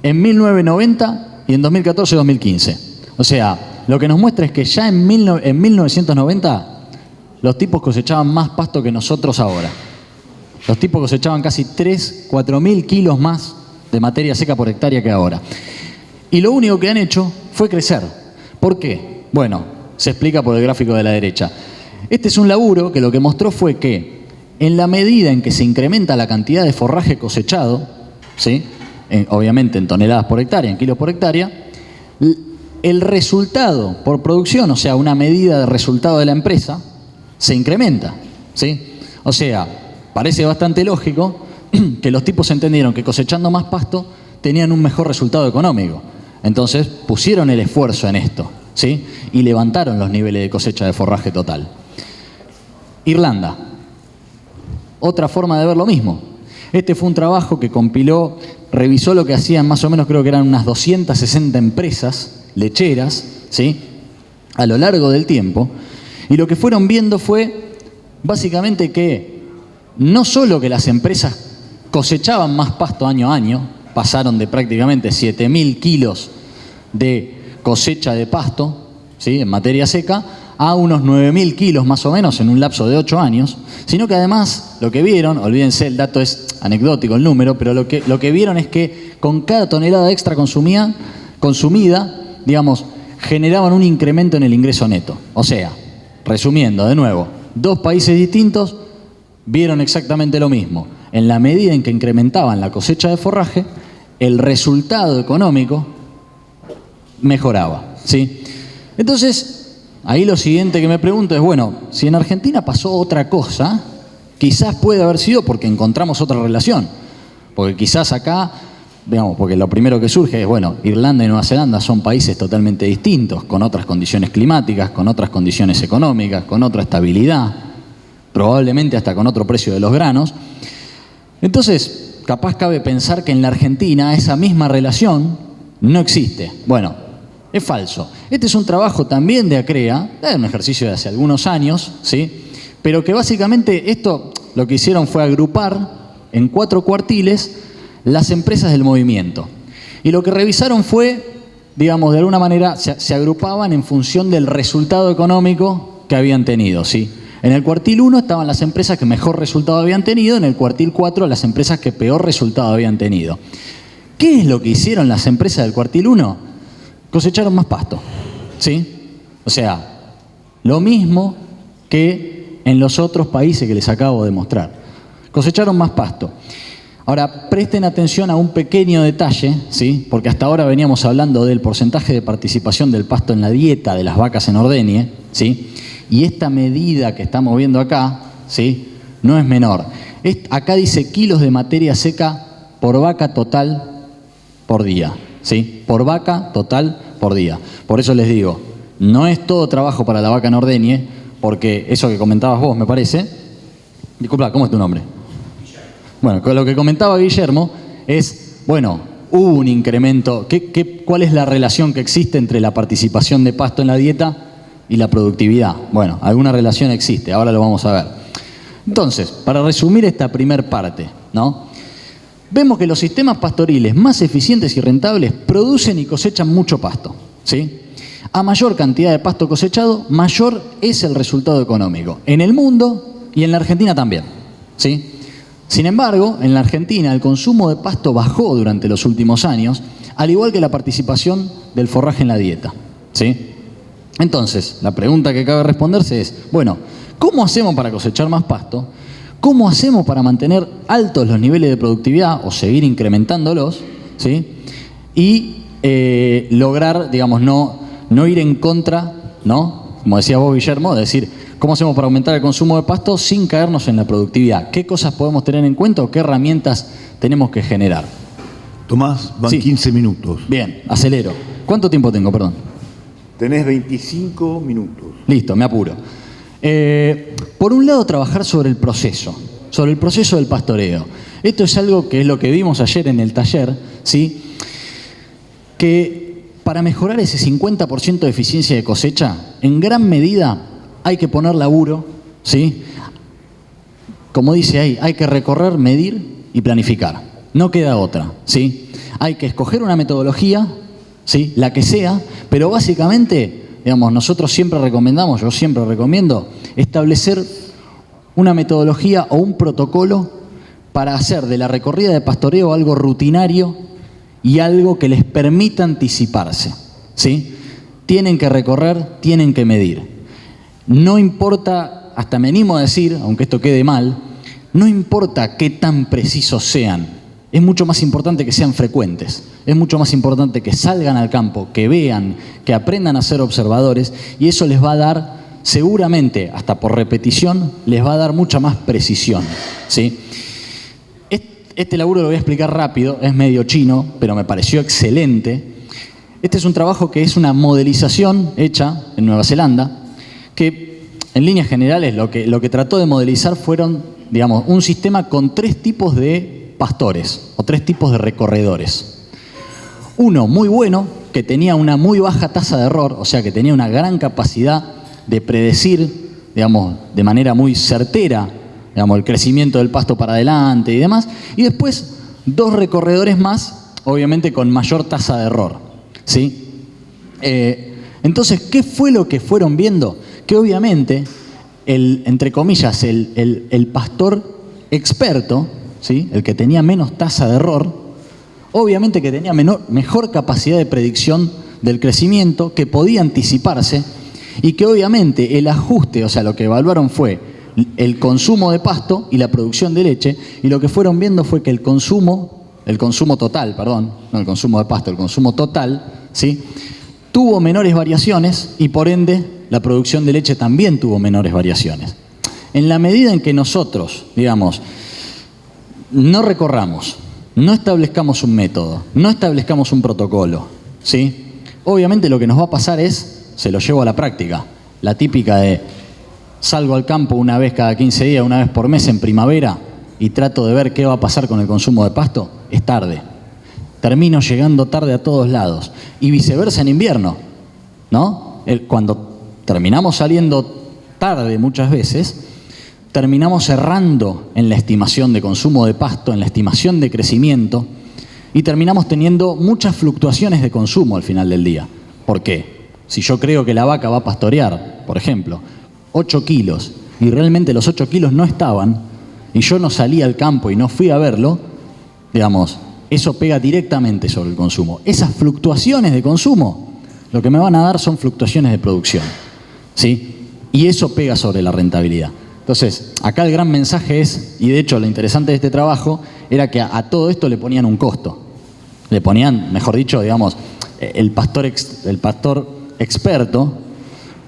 en 1990 y en 2014-2015. O sea, lo que nos muestra es que ya en 1990 los tipos cosechaban más pasto que nosotros ahora. Los tipos cosechaban casi 4.000 kilos más de materia seca por hectárea que ahora. Y lo único que han hecho fue crecer. ¿Por qué? Bueno, se explica por el gráfico de la derecha. Este es un laburo que lo que mostró fue que en la medida en que se incrementa la cantidad de forraje cosechado, ¿sí? Obviamente en toneladas por hectárea, en kilos por hectárea, el resultado por producción, o sea, una medida de resultado de la empresa, se incrementa, ¿sí? O sea, parece bastante lógico que los tipos entendieron que cosechando más pasto tenían un mejor resultado económico. Entonces pusieron el esfuerzo en esto, ¿sí? Y levantaron los niveles de cosecha de forraje total. Irlanda, otra forma de ver lo mismo. Este fue un trabajo que compiló, revisó lo que hacían más o menos, creo que eran unas 260 empresas lecheras, ¿sí? A lo largo del tiempo. Y lo que fueron viendo fue básicamente que no solo que las empresas cosechaban más pasto año a año, pasaron de prácticamente 7.000 kilos de cosecha de pasto, ¿sí? En materia seca, a unos 9.000 kilos más o menos en un lapso de 8 años, sino que además lo que vieron, olvídense, el dato es anecdótico el número, pero lo que vieron es que con cada tonelada extra consumida, digamos, generaban un incremento en el ingreso neto. O sea, resumiendo de nuevo, 2 países distintos vieron exactamente lo mismo. En la medida en que incrementaban la cosecha de forraje, el resultado económico mejoraba, ¿sí? Entonces, ahí lo siguiente que me pregunto es, bueno, si en Argentina pasó otra cosa, quizás puede haber sido porque encontramos otra relación. Porque quizás acá, digamos, porque lo primero que surge es, bueno, Irlanda y Nueva Zelanda son países totalmente distintos, con otras condiciones climáticas, con otras condiciones económicas, con otra estabilidad, probablemente hasta con otro precio de los granos. Entonces, capaz cabe pensar que en la Argentina esa misma relación no existe. Bueno, es falso. Este es un trabajo también de ACREA, es un ejercicio de hace algunos años, ¿sí? Pero que básicamente esto lo que hicieron fue agrupar en 4 cuartiles las empresas del movimiento. Y lo que revisaron fue, digamos, de alguna manera se agrupaban en función del resultado económico que habían tenido, ¿sí? En el cuartil 1 estaban las empresas que mejor resultado habían tenido, en el cuartil 4 las empresas que peor resultado habían tenido. ¿Qué es lo que hicieron las empresas del cuartil 1? Cosecharon más pasto, ¿sí? O sea, lo mismo que en los otros países que les acabo de mostrar. Cosecharon más pasto. Ahora, presten atención a un pequeño detalle, ¿sí? Porque hasta ahora veníamos hablando del porcentaje de participación del pasto en la dieta de las vacas en ordeñe, ¿sí? Y esta medida que estamos viendo acá, ¿sí? No es menor. Acá dice kilos de materia seca por vaca total por día, ¿sí? Por vaca total por día. Por eso les digo, no es todo trabajo para la vaca en ordeñe, porque eso que comentabas vos, me parece. Disculpa, ¿cómo es tu nombre? Bueno, con lo que comentaba Guillermo es, bueno, hubo un incremento. ¿Cuál es la relación que existe entre la participación de pasto en la dieta y la productividad? Bueno, alguna relación existe, ahora lo vamos a ver. Entonces, para resumir esta primer parte, ¿no? Vemos que los sistemas pastoriles más eficientes y rentables producen y cosechan mucho pasto, ¿sí? A mayor cantidad de pasto cosechado, mayor es el resultado económico, en el mundo y en la Argentina también, ¿sí? Sin embargo, en la Argentina el consumo de pasto bajó durante los últimos años, al igual que la participación del forraje en la dieta, ¿sí? Entonces, la pregunta que cabe responderse es, bueno, ¿cómo hacemos para cosechar más pasto? ¿Cómo hacemos para mantener altos los niveles de productividad o seguir incrementándolos, ¿sí? Y lograr, digamos, no ir en contra, ¿no? Como decía vos, Guillermo, de decir, ¿cómo hacemos para aumentar el consumo de pasto sin caernos en la productividad? ¿Qué cosas podemos tener en cuenta o qué herramientas tenemos que generar? Tomás, van 15 minutos. Bien, acelero. ¿Cuánto tiempo tengo, perdón? Tenés 25 minutos. Listo, me apuro. Por un lado, trabajar sobre el proceso del pastoreo. Esto es algo que es lo que vimos ayer en el taller, ¿sí? Que para mejorar ese 50% de eficiencia de cosecha, en gran medida hay que poner laburo, ¿sí? Como dice ahí, hay que recorrer, medir y planificar. No queda otra, ¿sí? Hay que escoger una metodología, ¿sí? La que sea, pero básicamente, digamos, nosotros siempre recomendamos, yo siempre recomiendo, establecer una metodología o un protocolo para hacer de la recorrida de pastoreo algo rutinario y algo que les permita anticiparse, ¿sí? Tienen que recorrer, tienen que medir. No importa, hasta me animo a decir, aunque esto quede mal, no importa qué tan precisos sean, es mucho más importante que sean frecuentes, es mucho más importante que salgan al campo, que vean, que aprendan a ser observadores, y eso les va a dar, seguramente, hasta por repetición, les va a dar mucha más precisión, ¿sí? Este laburo lo voy a explicar rápido, es medio chino, pero me pareció excelente. Este es un trabajo que es una modelización hecha en Nueva Zelanda, que en líneas generales lo que trató de modelizar fueron, digamos, un sistema con 3 tipos de pastores o 3 tipos de recorredores. Uno muy bueno, que tenía una muy baja tasa de error, o sea que tenía una gran capacidad de predecir, digamos, de manera muy certera, digamos, el crecimiento del pasto para adelante y demás. Y después 2 recorredores más, obviamente con mayor tasa de error, ¿sí? Entonces, ¿qué fue lo que fueron viendo? Que obviamente, entre comillas, el pastor experto, ¿sí? El que tenía menos tasa de error, obviamente que tenía mejor capacidad de predicción del crecimiento, que podía anticiparse y que obviamente el ajuste, o sea, lo que evaluaron fue el consumo de pasto y la producción de leche, y lo que fueron viendo fue que el consumo total, no el consumo de pasto, el consumo total, ¿sí? Tuvo menores variaciones y por ende la producción de leche también tuvo menores variaciones. En la medida en que nosotros, digamos, no recorramos, no establezcamos un método, no establezcamos un protocolo, ¿sí? Obviamente lo que nos va a pasar es, se lo llevo a la práctica, la típica de salgo al campo una vez cada 15 días, una vez por mes en primavera, y trato de ver qué va a pasar con el consumo de pasto, es tarde. Termino llegando tarde a todos lados. Y viceversa en invierno, ¿no? Cuando terminamos saliendo tarde muchas veces, terminamos errando en la estimación de consumo de pasto, en la estimación de crecimiento, y terminamos teniendo muchas fluctuaciones de consumo al final del día. ¿Por qué? Si yo creo que la vaca va a pastorear, por ejemplo, 8 kilos, y realmente los 8 kilos no estaban, y yo no salí al campo y no fui a verlo, digamos, eso pega directamente sobre el consumo. Esas fluctuaciones de consumo, lo que me van a dar son fluctuaciones de producción, ¿sí? Y eso pega sobre la rentabilidad. Entonces, acá el gran mensaje es, y de hecho lo interesante de este trabajo, era que a todo esto le ponían un costo. Le ponían, mejor dicho, digamos, el pastor experto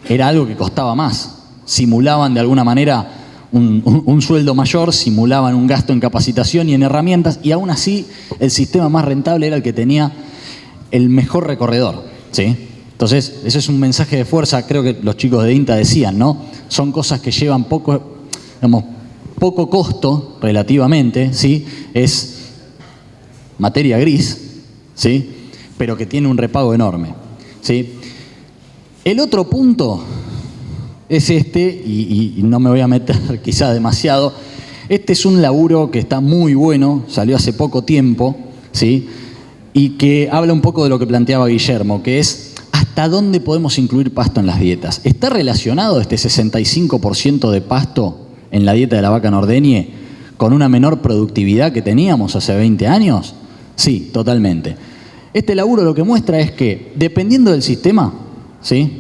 era algo que costaba más. Simulaban de alguna manera un sueldo mayor, simulaban un gasto en capacitación y en herramientas, y aún así el sistema más rentable era el que tenía el mejor recorredor, ¿sí? Entonces, ese es un mensaje de fuerza, creo que los chicos de INTA decían, ¿no? Son cosas que llevan poco costo relativamente, ¿sí? Es materia gris, ¿sí? Pero que tiene un repago enorme, ¿sí? El otro punto es este, y no me voy a meter quizá demasiado. Este es un laburo que está muy bueno, salió hace poco tiempo, ¿sí? Y que habla un poco de lo que planteaba Guillermo, que es hasta dónde podemos incluir pasto en las dietas. ¿Está relacionado este 65% de pasto en la dieta de la vaca nordeñe con una menor productividad que teníamos hace 20 años? Sí, totalmente. Este laburo lo que muestra es que, dependiendo del sistema, ¿sí?,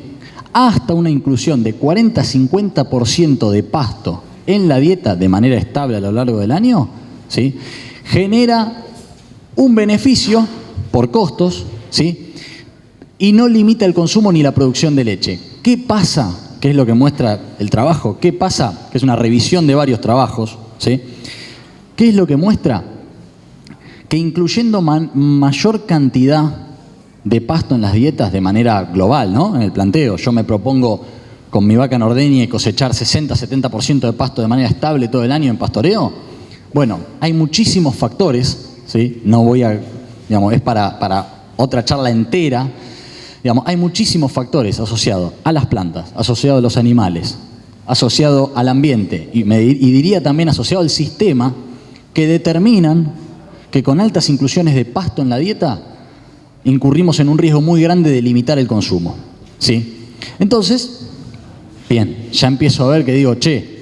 hasta una inclusión de 40-50% de pasto en la dieta de manera estable a lo largo del año, ¿sí?, genera un beneficio por costos, ¿sí?, y no limita el consumo ni la producción de leche. ¿Qué pasa? ¿Qué es lo que muestra el trabajo? ¿Qué pasa? Que es una revisión de varios trabajos, ¿sí? ¿Qué es lo que muestra? Que incluyendo mayor cantidad de pasto en las dietas de manera global, ¿no?, en el planteo, yo me propongo con mi vaca nordeña cosechar 60-70% de pasto de manera estable todo el año en pastoreo. Bueno, hay muchísimos factores, ¿sí? No voy a, digamos, es para otra charla entera. Digamos, hay muchísimos factores asociados a las plantas, asociados a los animales, asociados al ambiente y diría también asociado al sistema, que determinan que con altas inclusiones de pasto en la dieta incurrimos en un riesgo muy grande de limitar el consumo, ¿sí? Entonces, bien, ya empiezo a ver que digo, che,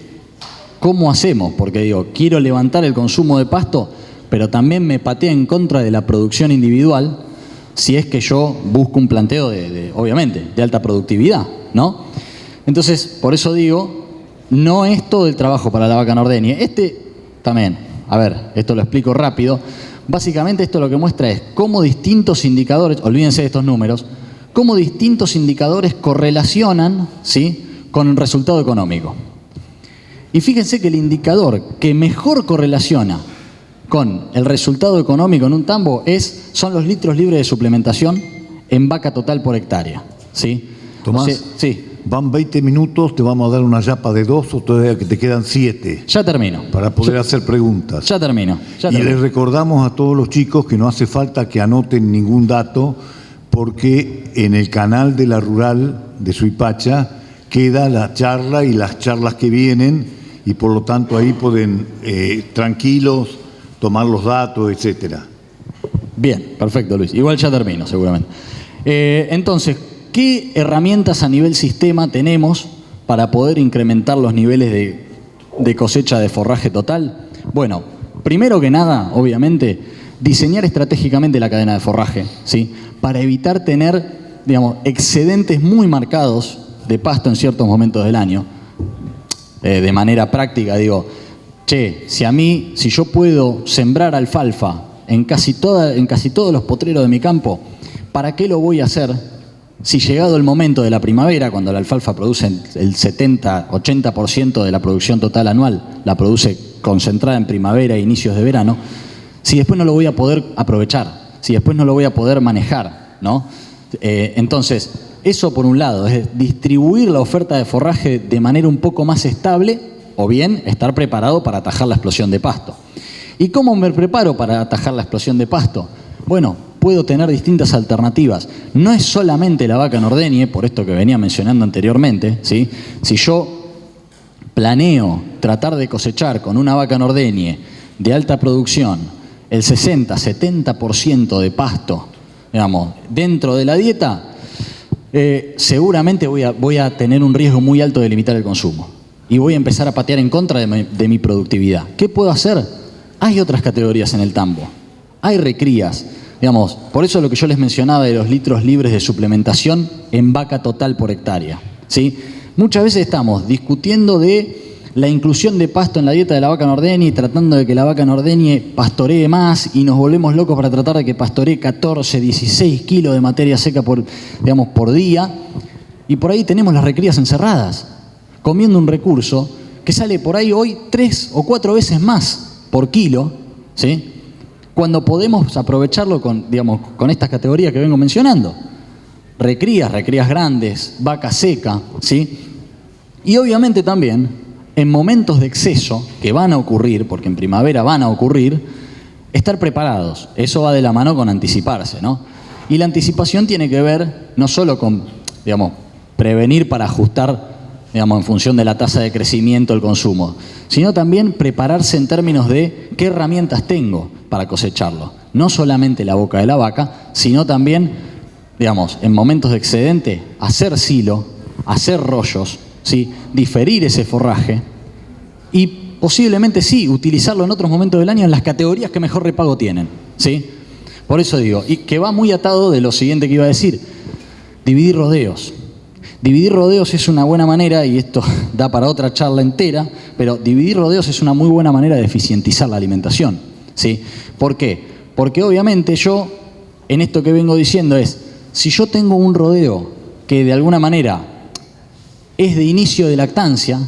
¿cómo hacemos? Porque digo, quiero levantar el consumo de pasto, pero también me patea en contra de la producción individual si es que yo busco un planteo obviamente, de alta productividad, ¿no? Entonces, por eso digo, no es todo el trabajo para la vaca nordeña. También, a ver, esto lo explico rápido. Básicamente esto lo que muestra es cómo distintos indicadores, olvídense de estos números, cómo distintos indicadores correlacionan, ¿sí?, con el resultado económico. Y fíjense que el indicador que mejor correlaciona con el resultado económico en un tambo son los litros libres de suplementación en vaca total por hectárea, ¿sí? Tomás, sí. Van 20 minutos, te vamos a dar una yapa de 2 o todavía que te quedan 7. Ya termino. Para poder hacer preguntas. Ya termino. Y les recordamos a todos los chicos que no hace falta que anoten ningún dato, porque en el canal de la Rural de Suipacha queda la charla y las charlas que vienen, y por lo tanto ahí pueden tranquilos tomar los datos, etcétera. Bien, perfecto, Luis. Igual ya termino, seguramente. Entonces, ¿qué herramientas a nivel sistema tenemos para poder incrementar los niveles de cosecha de forraje total? Bueno, primero que nada, obviamente, diseñar estratégicamente la cadena de forraje, ¿sí?, para evitar tener, digamos, excedentes muy marcados de pasto en ciertos momentos del año. De manera práctica, digo, che, si yo puedo sembrar alfalfa en casi todos los potreros de mi campo, ¿para qué lo voy a hacer si llegado el momento de la primavera, cuando la alfalfa produce el 70-80% de la producción total anual, la produce concentrada en primavera e inicios de verano, si después no lo voy a poder aprovechar, si después no lo voy a poder manejar, ¿no? Entonces, eso por un lado, es distribuir la oferta de forraje de manera un poco más estable, o bien estar preparado para atajar la explosión de pasto. ¿Y cómo me preparo para atajar la explosión de pasto? Bueno, puedo tener distintas alternativas. No es solamente la vaca en ordeñe, por esto que venía mencionando anteriormente, ¿sí? Si yo planeo tratar de cosechar con una vaca en ordeñe de alta producción el 60-70% de pasto, digamos, dentro de la dieta, seguramente voy a tener un riesgo muy alto de limitar el consumo. Y voy a empezar a patear en contra de mi productividad. ¿Qué puedo hacer? Hay otras categorías en el tambo. Hay recrías. Digamos, por eso lo que yo les mencionaba de los litros libres de suplementación en vaca total por hectárea, ¿sí? Muchas veces estamos discutiendo de la inclusión de pasto en la dieta de la vaca en ordeñe y tratando de que la vaca en ordeñe pastoree más y nos volvemos locos para tratar de que pastoree 14, 16 kilos de materia seca por día. Y por ahí tenemos las recrías encerradas, comiendo un recurso que sale por ahí hoy 3 o 4 veces más por kilo, ¿sí? Cuando podemos aprovecharlo con estas categorías que vengo mencionando. Recrías grandes, vaca seca, ¿sí? Y obviamente también, en momentos de exceso, que van a ocurrir, porque en primavera van a ocurrir, estar preparados. Eso va de la mano con anticiparse, ¿no? Y la anticipación tiene que ver no solo con, prevenir para ajustar, en función de la tasa de crecimiento el consumo, sino también prepararse en términos de qué herramientas tengo para cosecharlo. No solamente la boca de la vaca, sino también, en momentos de excedente, hacer silo, hacer rollos, ¿sí? Diferir ese forraje y posiblemente sí, utilizarlo en otros momentos del año en las categorías que mejor repago tienen, ¿sí? Por eso digo, y que va muy atado de lo siguiente que iba a decir, dividir rodeos. Dividir rodeos es una buena manera, y esto da para otra charla entera, pero dividir rodeos es una muy buena manera de eficientizar la alimentación, ¿sí? ¿Por qué? Porque obviamente yo, en esto que vengo diciendo es, si yo tengo un rodeo que de alguna manera es de inicio de lactancia,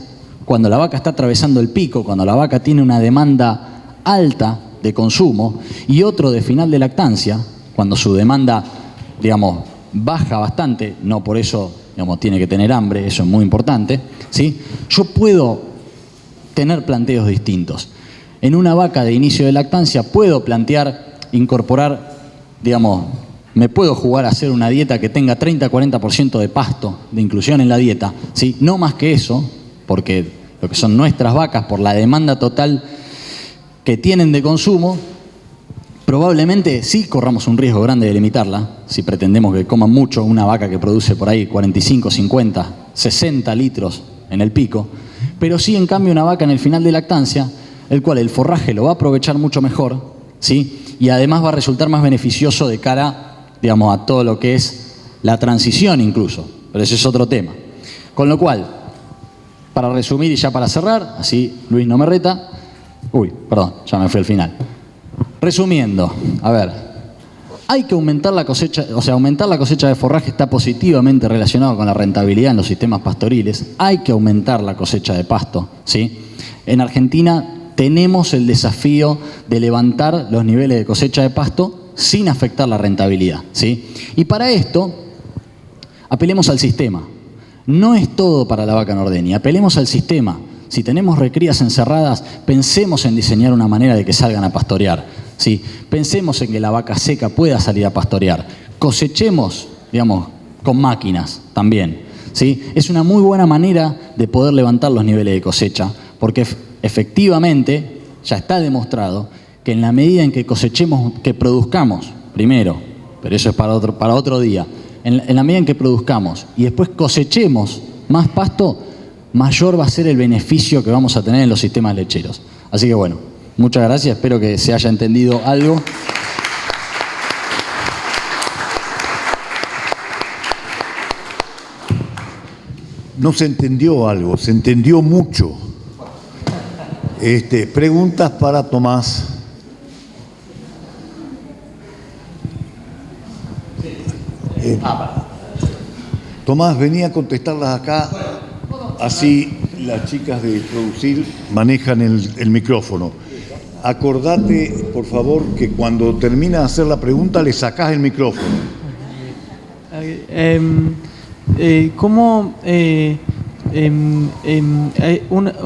cuando la vaca está atravesando el pico, cuando la vaca tiene una demanda alta de consumo, y otro de final de lactancia, cuando su demanda, baja bastante, no por eso, tiene que tener hambre, eso es muy importante, ¿sí? Yo puedo tener planteos distintos. En una vaca de inicio de lactancia puedo plantear, incorporar, me puedo jugar a hacer una dieta que tenga 30-40% de pasto de inclusión en la dieta, ¿sí? No más que eso, porque lo que son nuestras vacas, por la demanda total que tienen de consumo, probablemente sí corramos un riesgo grande de limitarla, si pretendemos que coman mucho una vaca que produce por ahí 45, 50, 60 litros en el pico, pero sí en cambio una vaca en el final de lactancia, el cual el forraje lo va a aprovechar mucho mejor, ¿sí? Y además va a resultar más beneficioso de cara, a todo lo que es la transición incluso, pero ese es otro tema. Con lo cual, para resumir y ya para cerrar, así Luis no me reta, ya me fui al final. Resumiendo, a ver, hay que aumentar la cosecha, aumentar la cosecha de forraje está positivamente relacionado con la rentabilidad en los sistemas pastoriles, hay que aumentar la cosecha de pasto, ¿sí? En Argentina tenemos el desafío de levantar los niveles de cosecha de pasto sin afectar la rentabilidad, ¿sí? Y para esto, apelemos al sistema. No es todo para la vaca en ordeñe, apelemos al sistema. Si tenemos recrías encerradas, pensemos en diseñar una manera de que salgan a pastorear, ¿sí? Pensemos en que la vaca seca pueda salir a pastorear. Cosechemos, con máquinas también, ¿sí? Es una muy buena manera de poder levantar los niveles de cosecha, porque efectivamente ya está demostrado que en la medida en que cosechemos, que produzcamos primero, pero eso es para otro día, en la medida en que produzcamos y después cosechemos más pasto, mayor va a ser el beneficio que vamos a tener en los sistemas lecheros. Así que bueno, muchas gracias, espero que se haya entendido algo. No se entendió algo, se entendió mucho. Preguntas para Tomás. Tomás, venía a contestarlas acá, así las chicas de producir manejan el micrófono. Acordate, por favor, que cuando termina de hacer la pregunta le sacás el micrófono. ¿Cómo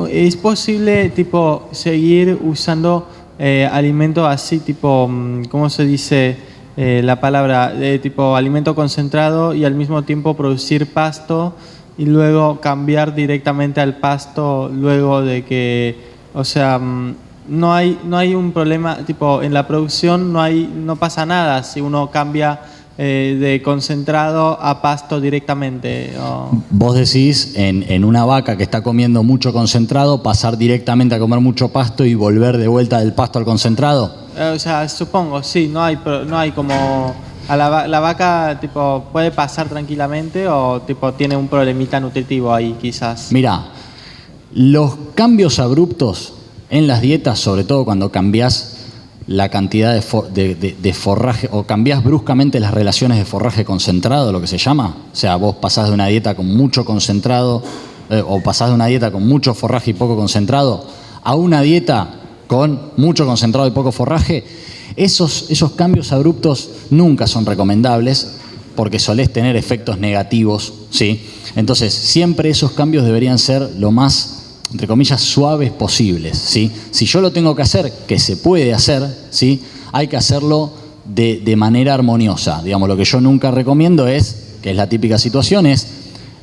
es posible seguir usando alimento así tipo, ¿cómo se dice la palabra? Tipo alimento concentrado y al mismo tiempo producir pasto y luego cambiar directamente al pasto luego de que, o sea, no hay un problema, tipo en la producción no pasa nada si uno cambia de concentrado a pasto directamente. Vos decís en una vaca que está comiendo mucho concentrado, pasar directamente a comer mucho pasto y volver de vuelta del pasto al concentrado. O sea, supongo, sí, no hay como... La vaca tipo puede pasar tranquilamente o tipo tiene un problemita nutritivo ahí quizás. Mirá, los cambios abruptos en las dietas, sobre todo cuando cambiás la cantidad de forraje o cambiás bruscamente las relaciones de forraje concentrado, lo que se llama, o sea, vos pasás de una dieta con mucho concentrado o pasás de una dieta con mucho forraje y poco concentrado a una dieta con mucho concentrado y poco forraje, esos cambios abruptos nunca son recomendables porque solés tener efectos negativos, ¿sí? Entonces, siempre esos cambios deberían ser lo más, entre comillas, suaves posibles, ¿sí? Si yo lo tengo que hacer, que se puede hacer, ¿sí? Hay que hacerlo de manera armoniosa. Digamos, lo que yo nunca recomiendo es, que es la típica situación, es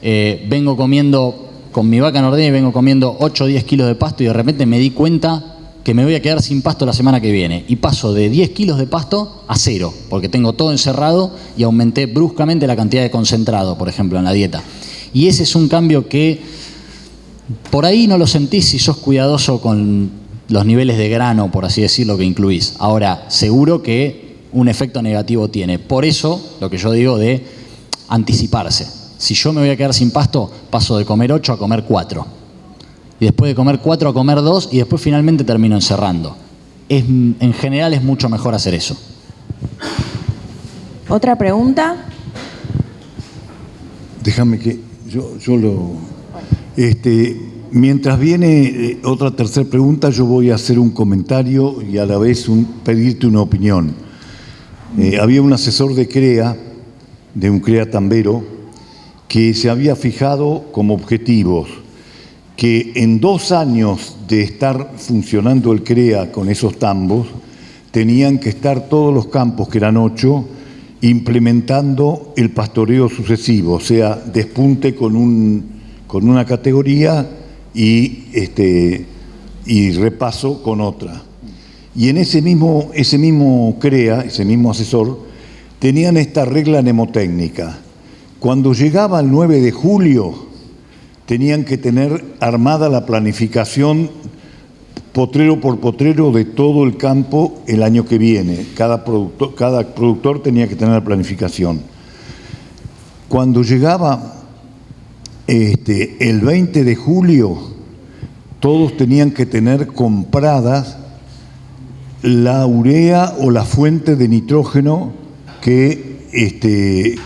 vengo comiendo con mi vaca norteña y vengo comiendo 8 o 10 kilos de pasto y de repente me di cuenta que me voy a quedar sin pasto la semana que viene y paso de 10 kilos de pasto a 0, porque tengo todo encerrado y aumenté bruscamente la cantidad de concentrado, por ejemplo, en la dieta. Y ese es un cambio que por ahí no lo sentís si sos cuidadoso con los niveles de grano, por así decirlo, que incluís. Ahora, seguro que un efecto negativo tiene. Por eso, lo que yo digo de anticiparse. Si yo me voy a quedar sin pasto, paso de comer 8 a comer 4. Y después de comer 4 a comer 2 y después finalmente termino encerrando. En general es mucho mejor hacer eso. ¿Otra pregunta? Déjame que yo lo... mientras viene otra tercera pregunta, yo voy a hacer un comentario y a la vez pedirte una opinión. Había un asesor de CREA, de un CREA tambero, que se había fijado como objetivos que en 2 años de estar funcionando el CREA con esos tambos, tenían que estar todos los campos, que eran 8, implementando el pastoreo sucesivo, o sea, despunte con una categoría y repaso con otra. Y en ese mismo CREA, ese mismo asesor, tenían esta regla mnemotécnica. Cuando llegaba el 9 de julio, tenían que tener armada la planificación potrero por potrero de todo el campo el año que viene. Cada productor tenía que tener la planificación. Cuando llegaba el 20 de julio, todos tenían que tener compradas la urea o la fuente de nitrógeno que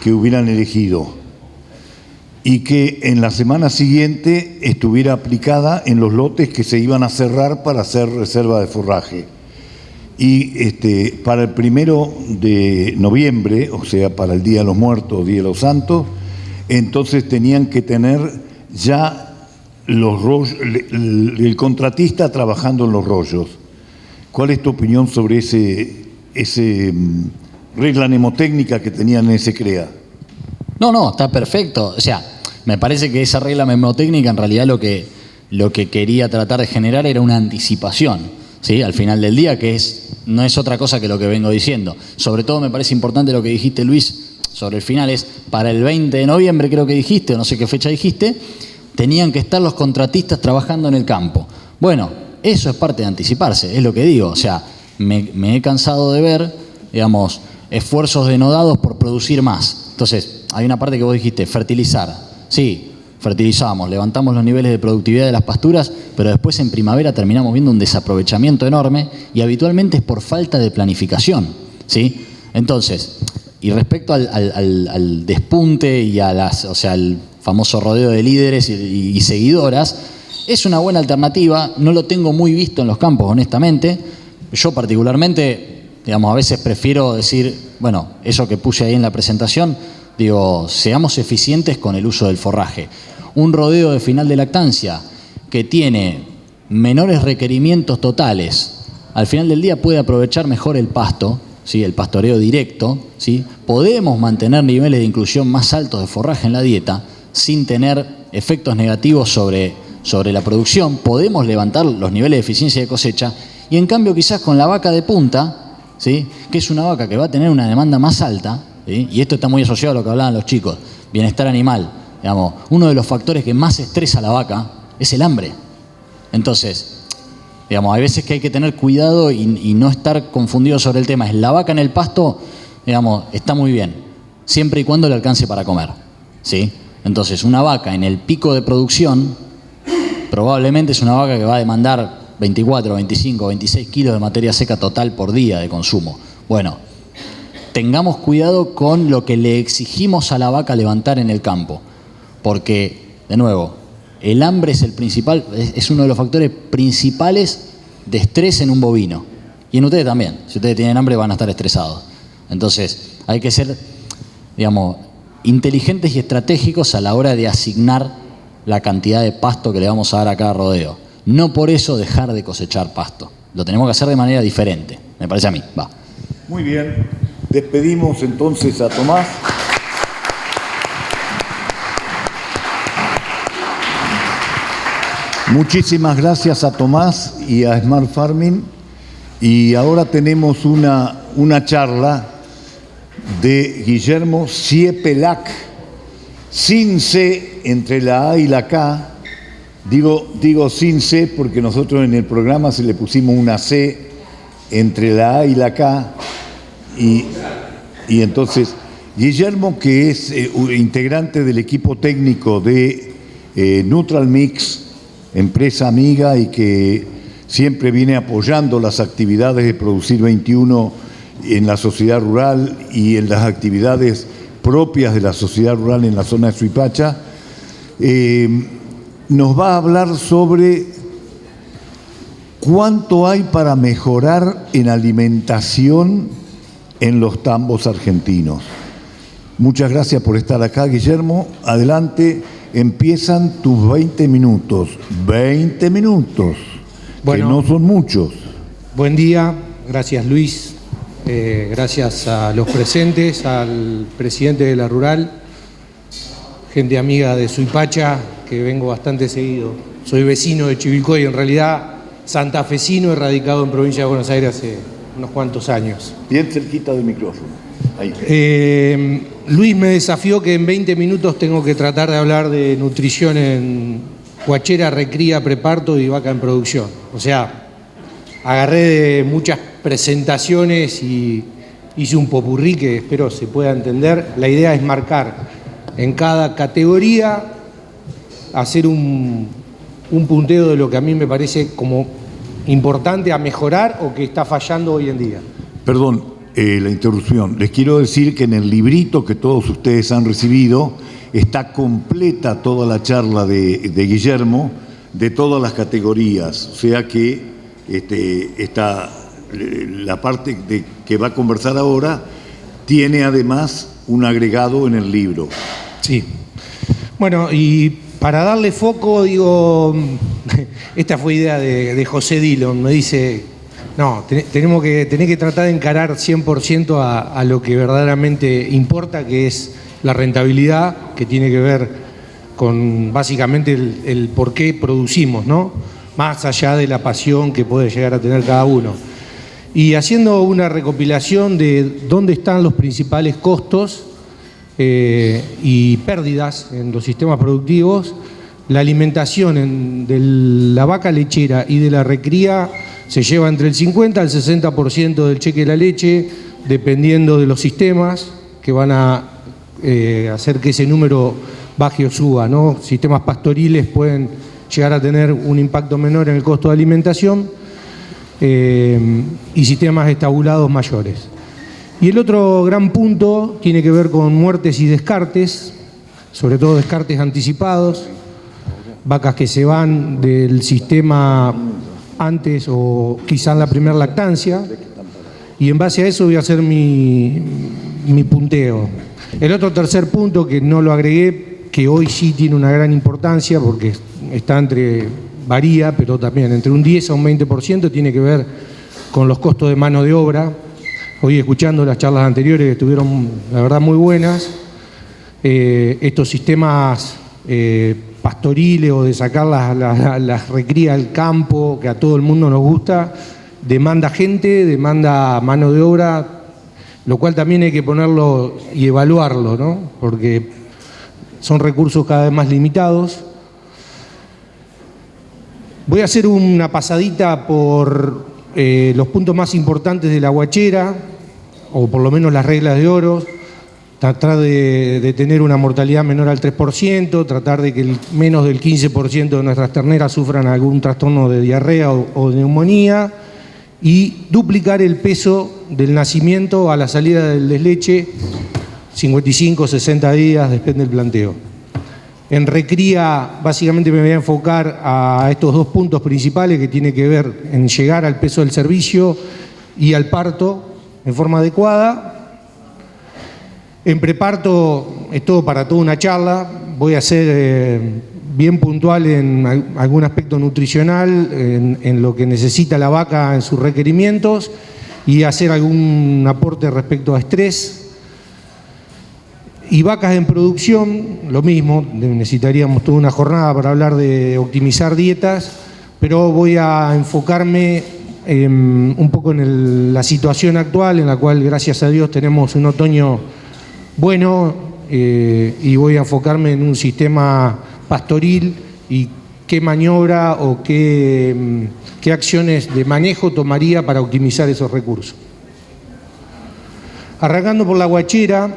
hubieran elegido, y que en la semana siguiente estuviera aplicada en los lotes que se iban a cerrar para hacer reserva de forraje. Y para el 1 de noviembre, o sea, para el Día de los Muertos, Día de los Santos, entonces tenían que tener ya los rollos, el contratista trabajando en los rollos. ¿Cuál es tu opinión sobre ese regla mnemotécnica que tenían en ese CREA? No, está perfecto. O sea, me parece que esa regla mnemotécnica en realidad lo que quería tratar de generar era una anticipación, ¿sí? Al final del día, que no es otra cosa que lo que vengo diciendo. Sobre todo me parece importante lo que dijiste, Luis, sobre el final, es para el 20 de noviembre, creo que dijiste, o no sé qué fecha dijiste, tenían que estar los contratistas trabajando en el campo. Bueno, eso es parte de anticiparse, es lo que digo. O sea, me he cansado de ver, digamos, esfuerzos denodados por producir más. Entonces, hay una parte que vos dijiste, fertilizar. Sí, fertilizamos, levantamos los niveles de productividad de las pasturas, pero después en primavera terminamos viendo un desaprovechamiento enorme y habitualmente es por falta de planificación, ¿sí? Entonces, y respecto al despunte y al famoso rodeo de líderes y seguidoras, es una buena alternativa, no lo tengo muy visto en los campos, honestamente. Yo particularmente, digamos, a veces prefiero decir, bueno, eso que puse ahí en la presentación, digo, seamos eficientes con el uso del forraje. Un rodeo de final de lactancia que tiene menores requerimientos totales al final del día puede aprovechar mejor el pasto, ¿sí? El pastoreo directo, ¿sí? Podemos mantener niveles de inclusión más altos de forraje en la dieta sin tener efectos negativos sobre la producción, podemos levantar los niveles de eficiencia de cosecha, y en cambio quizás con la vaca de punta, ¿sí? Que es una vaca que va a tener una demanda más alta, ¿sí? Y esto está muy asociado a lo que hablaban los chicos, bienestar animal, digamos, uno de los factores que más estresa a la vaca es el hambre. Entonces, digamos, hay veces que hay que tener cuidado y no estar confundido sobre el tema. La vaca en el pasto, digamos, está muy bien, siempre y cuando le alcance para comer, ¿sí? Entonces, una vaca en el pico de producción probablemente es una vaca que va a demandar 24, 25, 26 kilos de materia seca total por día de consumo. Bueno, tengamos cuidado con lo que le exigimos a la vaca levantar en el campo, porque, de nuevo, el hambre es uno de los factores principales de estrés en un bovino. Y en ustedes también. Si ustedes tienen hambre van a estar estresados. Entonces, hay que ser, digamos, inteligentes y estratégicos a la hora de asignar la cantidad de pasto que le vamos a dar a cada rodeo. No por eso dejar de cosechar pasto. Lo tenemos que hacer de manera diferente, me parece a mí. Va. Muy bien. Despedimos entonces a Tomás. Muchísimas gracias a Tomás y a Smart Farming. Y ahora tenemos una charla de Guillermo Siepelac, sin C entre la A y la K. Digo sin C porque nosotros en el programa se le pusimos una C entre la A y la K. Y entonces, Guillermo, que es integrante del equipo técnico de Neutral Mix, empresa amiga y que siempre viene apoyando las actividades de Producir 21 en la sociedad rural y en las actividades propias de la sociedad rural en la zona de Suipacha, nos va a hablar sobre cuánto hay para mejorar en alimentación en los tambos argentinos. Muchas gracias por estar acá, Guillermo. Adelante, empiezan tus 20 minutos. 20 minutos, bueno, que no son muchos. Buen día, gracias Luis, gracias a los presentes, al presidente de la Rural, gente amiga de Suipacha, que vengo bastante seguido. Soy vecino de Chivilcoy, en realidad santafesino, radicado en provincia de Buenos Aires hace unos cuantos años. Bien cerquita del micrófono. Ahí. Luis me desafió que en 20 minutos tengo que tratar de hablar de nutrición en huachera, recría, preparto y vaca en producción. O sea, agarré de muchas presentaciones y hice un popurrí que espero se pueda entender. La idea es marcar en cada categoría, hacer un punteo de lo que a mí me parece como importante a mejorar o que está fallando hoy en día. Perdón, la interrupción. Les quiero decir que en el librito que todos ustedes han recibido está completa toda la charla de Guillermo de todas las categorías. O sea que está la parte que va a conversar ahora tiene además un agregado en el libro. Sí. Bueno, y para darle foco, digo, esta fue idea de José Dillon, me dice, no, tenés que tratar de encarar 100% a lo que verdaderamente importa, que es la rentabilidad, que tiene que ver con básicamente el por qué producimos, ¿no? Más allá de la pasión que puede llegar a tener cada uno. Y haciendo una recopilación de dónde están los principales costos y pérdidas en los sistemas productivos, la alimentación de la vaca lechera y de la recría se lleva entre el 50 al 60% del cheque de la leche, dependiendo de los sistemas que van a hacer que ese número baje o suba, ¿no? Sistemas pastoriles pueden llegar a tener un impacto menor en el costo de alimentación y sistemas estabulados mayores. Y el otro gran punto tiene que ver con muertes y descartes, sobre todo descartes anticipados, vacas que se van del sistema antes o quizá en la primera lactancia, y en base a eso voy a hacer mi punteo. El otro tercer punto que no lo agregué, que hoy sí tiene una gran importancia porque varía, pero también entre un 10 a un 20% tiene que ver con los costos de mano de obra. Hoy escuchando las charlas anteriores que estuvieron, la verdad, muy buenas. Estos sistemas pastoriles o de sacar las recrías al campo, que a todo el mundo nos gusta, demanda gente, demanda mano de obra, lo cual también hay que ponerlo y evaluarlo, ¿no? Porque son recursos cada vez más limitados. Voy a hacer una pasadita por los puntos más importantes de la guachera, o por lo menos las reglas de oro. Tratar de tener una mortalidad menor al 3%, tratar de que menos del 15% de nuestras terneras sufran algún trastorno de diarrea o de neumonía, y duplicar el peso del nacimiento a la salida del desleche, 55, 60 días, depende del planteo. En recría, básicamente me voy a enfocar a estos dos puntos principales que tienen que ver en llegar al peso del servicio y al parto en forma adecuada. En preparto es todo para toda una charla. Voy a ser bien puntual en algún aspecto nutricional, en lo que necesita la vaca en sus requerimientos, y hacer algún aporte respecto a estrés. Y vacas en producción, lo mismo, necesitaríamos toda una jornada para hablar de optimizar dietas, pero voy a enfocarme un poco en la situación actual, en la cual, gracias a Dios, tenemos un otoño bueno, y voy a enfocarme en un sistema pastoril y qué maniobra o qué acciones de manejo tomaría para optimizar esos recursos. Arrancando por la guachera,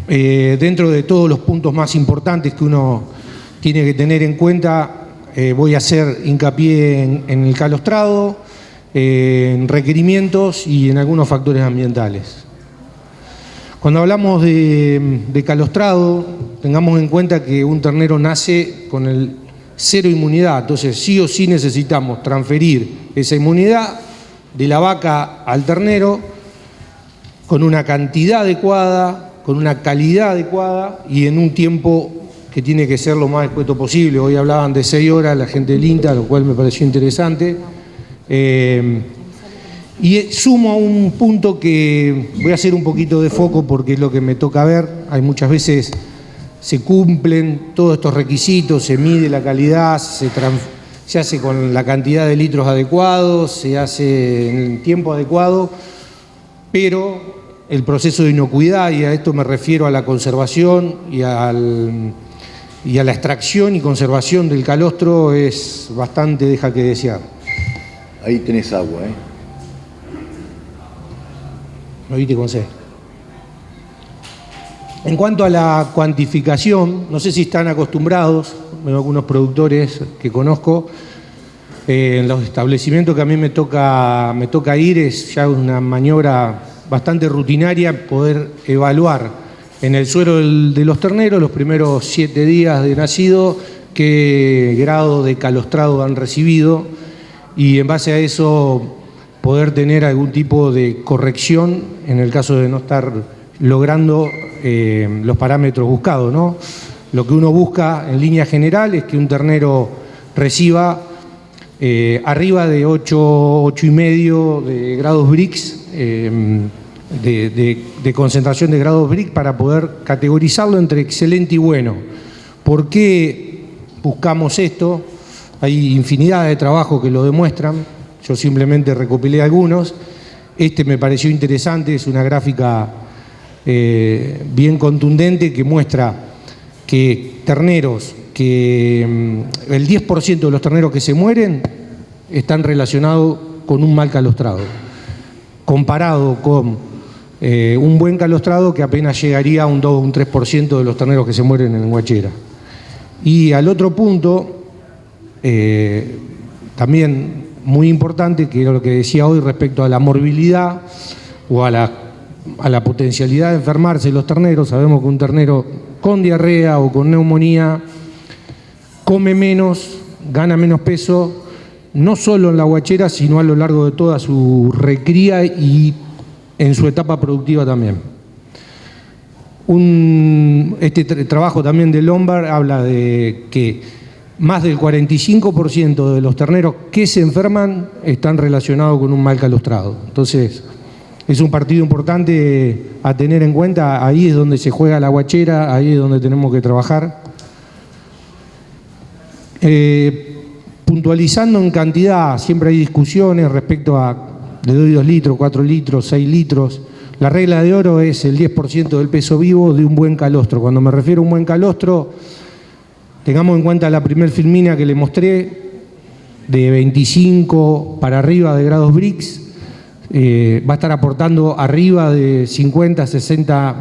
dentro de todos los puntos más importantes que uno tiene que tener en cuenta, voy a hacer hincapié en el calostrado, en requerimientos y en algunos factores ambientales. Cuando hablamos de calostrado, tengamos en cuenta que un ternero nace con el cero inmunidad, entonces sí o sí necesitamos transferir esa inmunidad de la vaca al ternero con una cantidad adecuada, con una calidad adecuada y en un tiempo que tiene que ser lo más expuesto posible. Hoy hablaban de 6 horas la gente del INTA, lo cual me pareció interesante. Y sumo un punto que voy a hacer un poquito de foco porque es lo que me toca ver. Hay muchas veces se cumplen todos estos requisitos, se mide la calidad, se hace con la cantidad de litros adecuados, se hace en el tiempo adecuado, pero el proceso de inocuidad, y a esto me refiero a la conservación y a la extracción y conservación del calostro, es bastante deja que desear. Ahí tenés agua, ¿eh? ¿Lo viste con C? En cuanto a la cuantificación, no sé si están acostumbrados, veo algunos productores que conozco, en los establecimientos que a mí me toca ir, es ya una maniobra bastante rutinaria poder evaluar en el suero de los terneros los primeros 7 días de nacido qué grado de calostrado han recibido, y en base a eso poder tener algún tipo de corrección en el caso de no estar logrando los parámetros buscados, ¿no? Lo que uno busca en línea general es que un ternero reciba arriba de 8,5 de grados Brix, de concentración de grados Brix, para poder categorizarlo entre excelente y bueno. ¿Por qué buscamos esto? Hay infinidad de trabajos que lo demuestran, yo simplemente recopilé algunos. Este me pareció interesante, es una gráfica bien contundente que muestra que terneros, que el 10% de los terneros que se mueren están relacionados con un mal calostrado, comparado con un buen calostrado que apenas llegaría a un 2 o un 3% de los terneros que se mueren en guachera. Y al otro punto, también muy importante, que era lo que decía hoy respecto a la morbilidad o a la potencialidad de enfermarse los terneros. Sabemos que un ternero con diarrea o con neumonía come menos, gana menos peso, no solo en la guachera, sino a lo largo de toda su recría y en su etapa productiva también. Este trabajo también de Lombard habla de que más del 45% de los terneros que se enferman están relacionados con un mal calostrado. Entonces, es un partido importante a tener en cuenta. Ahí es donde se juega la guachera, ahí es donde tenemos que trabajar. Puntualizando en cantidad, siempre hay discusiones respecto a, le doy 2 litros, 4 litros, 6 litros. La regla de oro es el 10% del peso vivo de un buen calostro. Cuando me refiero a un buen calostro, tengamos en cuenta la primer filmina que le mostré, de 25 para arriba de grados Brix, va a estar aportando arriba de 50, 60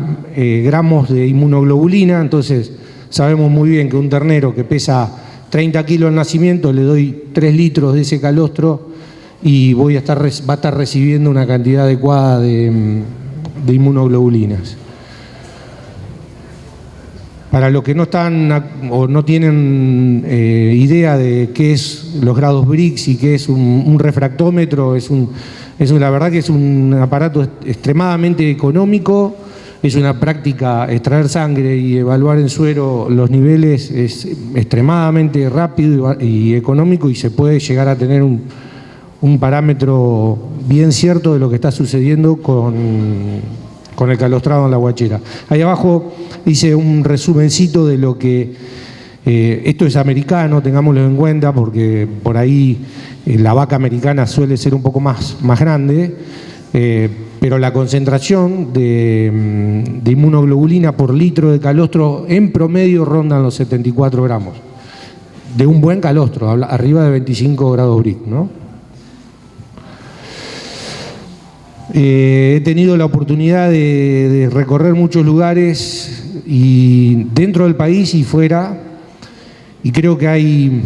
gramos de inmunoglobulina. Entonces sabemos muy bien que un ternero que pesa 30 kilos al nacimiento, le doy 3 litros de ese calostro y va a estar recibiendo una cantidad adecuada de inmunoglobulinas. Para los que no están o no tienen idea de qué es los grados Brix y qué es un refractómetro, la verdad que es un aparato extremadamente económico, es una práctica. Extraer sangre y evaluar en suero los niveles es extremadamente rápido y económico, y se puede llegar a tener un parámetro bien cierto de lo que está sucediendo con el calostrado en la guachera. Ahí abajo hice un resumencito de lo que, esto es americano, tengámoslo en cuenta, porque por ahí la vaca americana suele ser un poco más grande, pero la concentración de inmunoglobulina por litro de calostro en promedio rondan los 74 gramos. De un buen calostro, arriba de 25 grados Brix, ¿no? He tenido la oportunidad de recorrer muchos lugares y dentro del país y fuera, y creo que hay,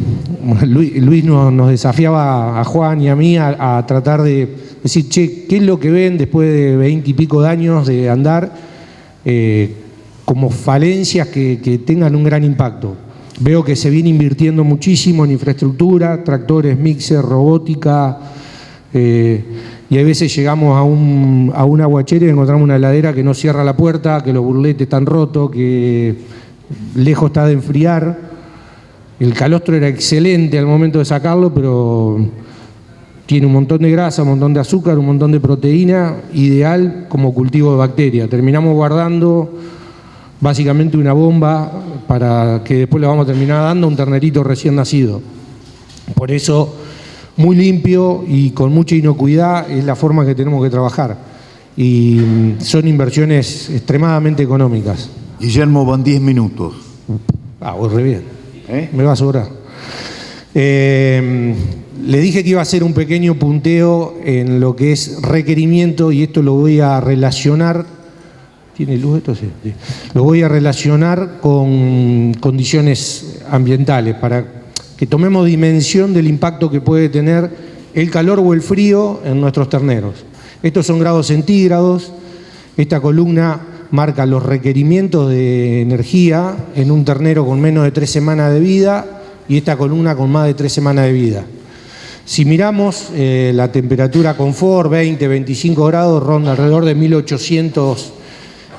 Luis nos desafiaba a Juan y a mí a tratar de decir, che, ¿qué es lo que ven después de 20 y pico de años de andar como falencias que tengan un gran impacto? Veo que se viene invirtiendo muchísimo en infraestructura, tractores, mixer, robótica, y a veces llegamos a una guachera y encontramos una heladera que no cierra la puerta, que los burletes están rotos, que lejos está de enfriar. El calostro era excelente al momento de sacarlo, pero tiene un montón de grasa, un montón de azúcar, un montón de proteína, ideal como cultivo de bacterias. Terminamos guardando básicamente una bomba para que después le vamos a terminar dando a un ternerito recién nacido. Por eso, muy limpio y con mucha inocuidad es la forma que tenemos que trabajar. Y son inversiones extremadamente económicas. Guillermo, van 10 minutos. Vos re bien. Me va a sobrar. Le dije que iba a hacer un pequeño punteo en lo que es requerimiento, y esto lo voy a relacionar. ¿Tiene luz esto? Sí. Lo voy a relacionar con condiciones ambientales para que tomemos dimensión del impacto que puede tener el calor o el frío en nuestros terneros. Estos son grados centígrados. Esta columna marca los requerimientos de energía en un ternero con menos de 3 semanas de vida, y esta columna con más de 3 semanas de vida. Si miramos la temperatura confort, 20, 25 grados, ronda alrededor de 1800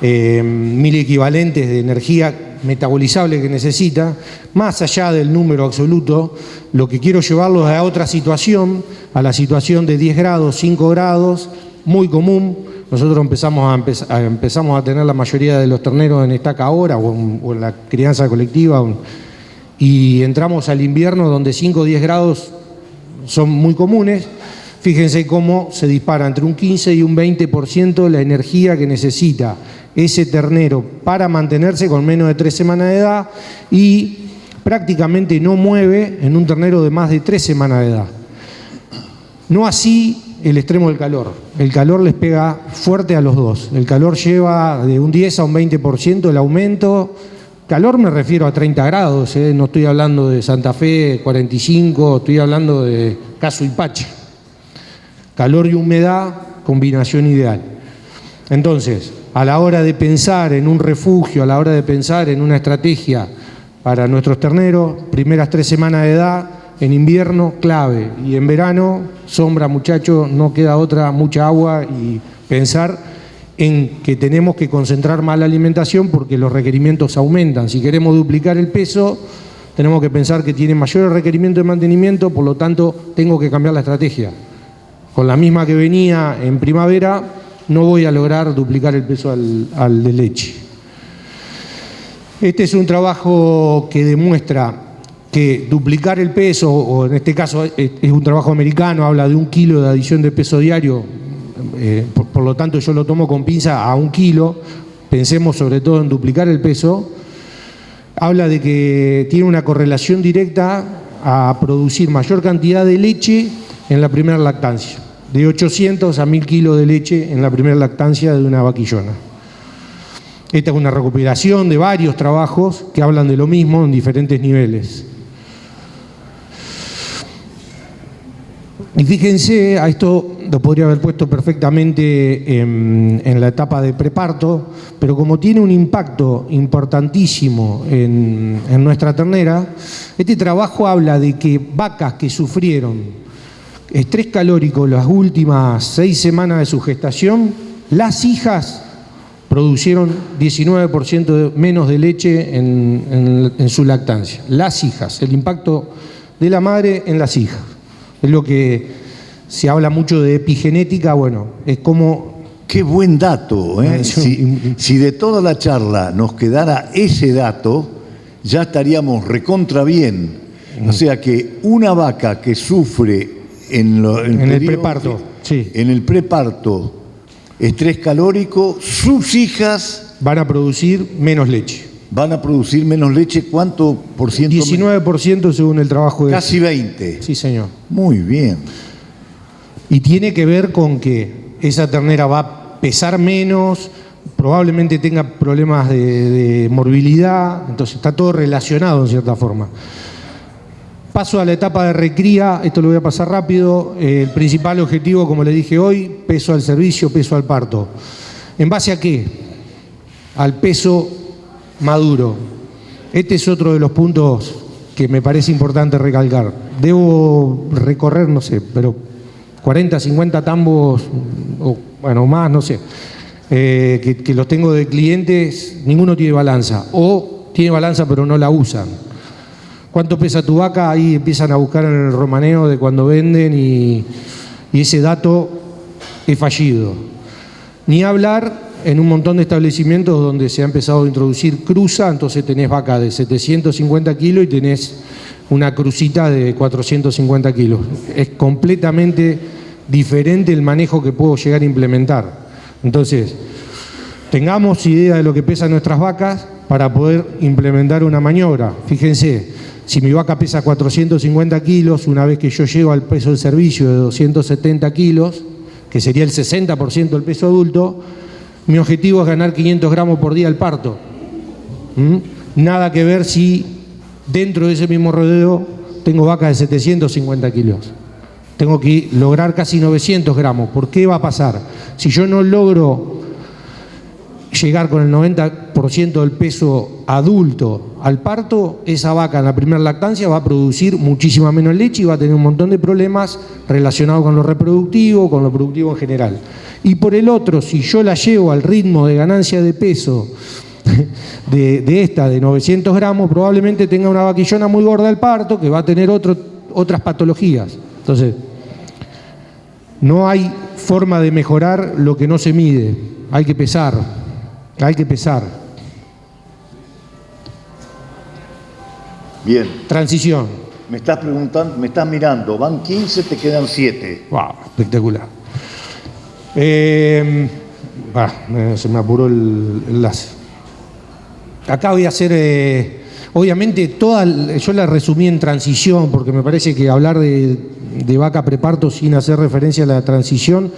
mil equivalentes de energía metabolizable que necesita. Más allá del número absoluto, lo que quiero llevarlos a otra situación, a la situación de 10 grados, 5 grados, muy común. Nosotros empezamos a tener la mayoría de los terneros en estaca ahora o en la crianza colectiva, y entramos al invierno donde 5 o 10 grados son muy comunes. Fíjense cómo se dispara entre un 15 y un 20% la energía que necesita ese ternero para mantenerse con menos de 3 semanas de edad, y prácticamente no mueve en un ternero de más de 3 semanas de edad. No así el extremo del calor. El calor les pega fuerte a los dos. El calor lleva de un 10 a un 20% el aumento. Calor me refiero a 30 grados, no estoy hablando de Santa Fe 45, estoy hablando de Caso Ipache. Calor y humedad, combinación ideal. Entonces, a la hora de pensar en un refugio, a la hora de pensar en una estrategia para nuestros terneros, primeras 3 semanas de edad, en invierno, clave. Y en verano, sombra, muchachos, no queda otra, mucha agua, y pensar en que tenemos que concentrar más la alimentación porque los requerimientos aumentan. Si queremos duplicar el peso, tenemos que pensar que tiene mayores requerimientos de mantenimiento, por lo tanto tengo que cambiar la estrategia. Con la misma que venía en primavera, no voy a lograr duplicar el peso al de leche. Este es un trabajo que demuestra que duplicar el peso, o en este caso es un trabajo americano, habla de 1 kilo de adición de peso diario, por lo tanto yo lo tomo con pinza a 1 kilo, pensemos sobre todo en duplicar el peso, habla de que tiene una correlación directa a producir mayor cantidad de leche en la primera lactancia, de 800 a 1000 kilos de leche en la primera lactancia de una vaquillona. Esta es una recuperación de varios trabajos que hablan de lo mismo en diferentes niveles. Y fíjense, a esto lo podría haber puesto perfectamente en la etapa de preparto, pero como tiene un impacto importantísimo en nuestra ternera, este trabajo habla de que vacas que sufrieron estrés calórico las últimas 6 semanas de su gestación, las hijas producieron 19% menos de leche en su lactancia. Las hijas, el impacto de la madre en las hijas. Es lo que se habla mucho de epigenética, bueno, es como... Qué buen dato, ¿eh? Si de toda la charla nos quedara ese dato, ya estaríamos recontra bien. O sea que una vaca que sufre en el preparto, sí. En el preparto, estrés calórico, sus hijas van a producir menos leche. Van a producir menos leche, ¿cuánto por ciento? 19% según el trabajo de... Casi 20. Sí, señor. Muy bien. Y tiene que ver con que esa ternera va a pesar menos, probablemente tenga problemas de morbilidad, entonces está todo relacionado en cierta forma. Paso a la etapa de recría, esto lo voy a pasar rápido. El principal objetivo, como le dije hoy, peso al servicio, peso al parto. ¿En base a qué? Al peso maduro. Este es otro de los puntos que me parece importante recalcar. Debo recorrer, no sé, pero 40, 50 tambos, o bueno, más, no sé, que los tengo de clientes, ninguno tiene balanza, o tiene balanza pero no la usan. ¿Cuánto pesa tu vaca? Ahí empiezan a buscar en el romaneo de cuando venden y ese dato es fallido. Ni hablar en un montón de establecimientos donde se ha empezado a introducir cruza, entonces tenés vaca de 750 kilos y tenés una crucita de 450 kilos. Es completamente diferente el manejo que puedo llegar a implementar. Entonces, tengamos idea de lo que pesan nuestras vacas para poder implementar una maniobra. Fíjense, si mi vaca pesa 450 kilos, una vez que yo llego al peso del servicio de 270 kilos, que sería el 60% del peso adulto, mi objetivo es ganar 500 gramos por día al parto. Nada que ver si dentro de ese mismo rodeo tengo vacas de 750 kilos. Tengo que lograr casi 900 gramos. ¿Por qué va a pasar? Si yo no logro llegar con el 90% del peso adulto al parto, esa vaca en la primera lactancia va a producir muchísima menos leche y va a tener un montón de problemas relacionados con lo reproductivo, con lo productivo en general. Y por el otro, si yo la llevo al ritmo de ganancia de peso de esta de 900 gramos, probablemente tenga una vaquillona muy gorda al parto que va a tener otras patologías. Entonces, no hay forma de mejorar lo que no se mide. Hay que pesar. Hay que pesar. Bien. Transición. Me estás preguntando, me estás mirando, van 15, te quedan 7. Wow, espectacular. Se me apuró el enlace. Acá voy a hacer, obviamente, yo la resumí en transición, porque me parece que hablar de vaca preparto sin hacer referencia a la transición,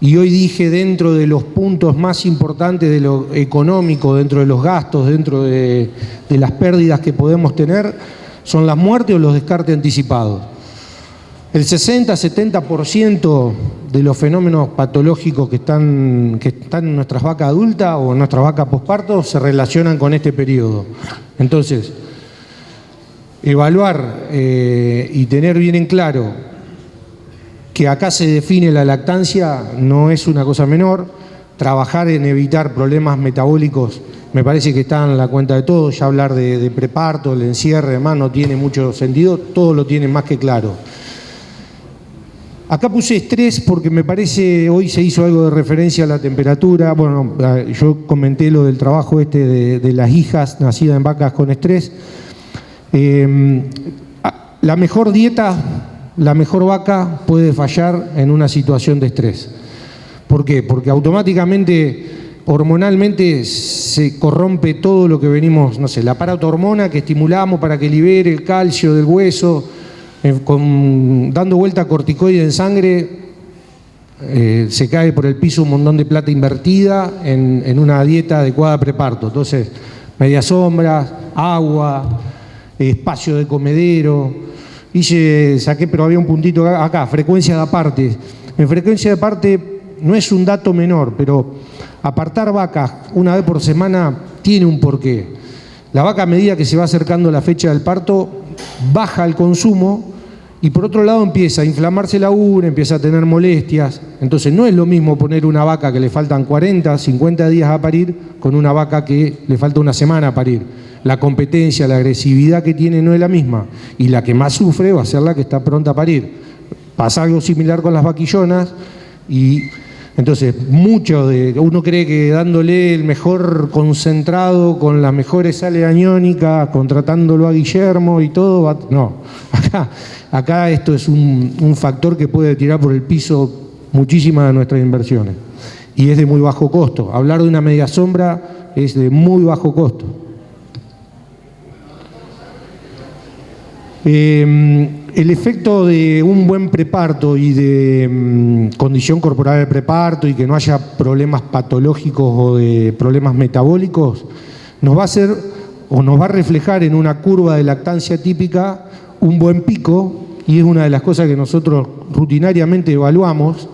y hoy dije dentro de los puntos más importantes de lo económico, dentro de los gastos, dentro de las pérdidas que podemos tener, son las muertes o los descartes anticipados. El 60-70% de los fenómenos patológicos que están en nuestras vacas adultas o en nuestras vacas posparto se relacionan con este periodo. Entonces, evaluar y tener bien en claro que acá se define la lactancia no es una cosa menor. trabajar en evitar problemas metabólicos me parece que está en la cuenta de todos. Ya hablar de preparto, el encierre, además no tiene mucho sentido, todo lo tiene más que claro. Acá puse estrés porque me parece, hoy se hizo algo de referencia a la temperatura. Bueno, yo comenté lo del trabajo de las hijas nacidas en vacas con estrés. La mejor dieta, la mejor vaca puede fallar en una situación de estrés. ¿Por qué? Porque automáticamente, hormonalmente, se corrompe todo lo que venimos, no sé, la paratormona que estimulamos para que libere el calcio del hueso, dando vuelta corticoide en sangre, se cae por el piso un montón de plata invertida en una dieta adecuada de preparto. Entonces, media sombra, agua, espacio de comedero. Saqué, pero había un puntito acá, frecuencia de aparte. En frecuencia de aparte no es un dato menor, pero apartar vacas una vez por semana tiene un porqué. La vaca, a medida que se va acercando la fecha del parto, baja el consumo y por otro lado empieza a inflamarse la ubre, empieza a tener molestias. Entonces no es lo mismo poner una vaca que le faltan 40, 50 días a parir con una vaca que le falta una semana a parir. La competencia, la agresividad que tiene no es la misma y la que más sufre va a ser la que está pronta a parir. Pasa algo similar con las vaquillonas y entonces uno cree que dándole el mejor concentrado con las mejores sales aniónicas, contratándolo a Guillermo y todo, no. Acá esto es un factor que puede tirar por el piso muchísimas de nuestras inversiones y es de muy bajo costo. Hablar de una media sombra es de muy bajo costo. El efecto de un buen preparto y de condición corporal del preparto y que no haya problemas patológicos o de problemas metabólicos nos va a hacer o nos va a reflejar en una curva de lactancia típica un buen pico, y es una de las cosas que nosotros rutinariamente evaluamos,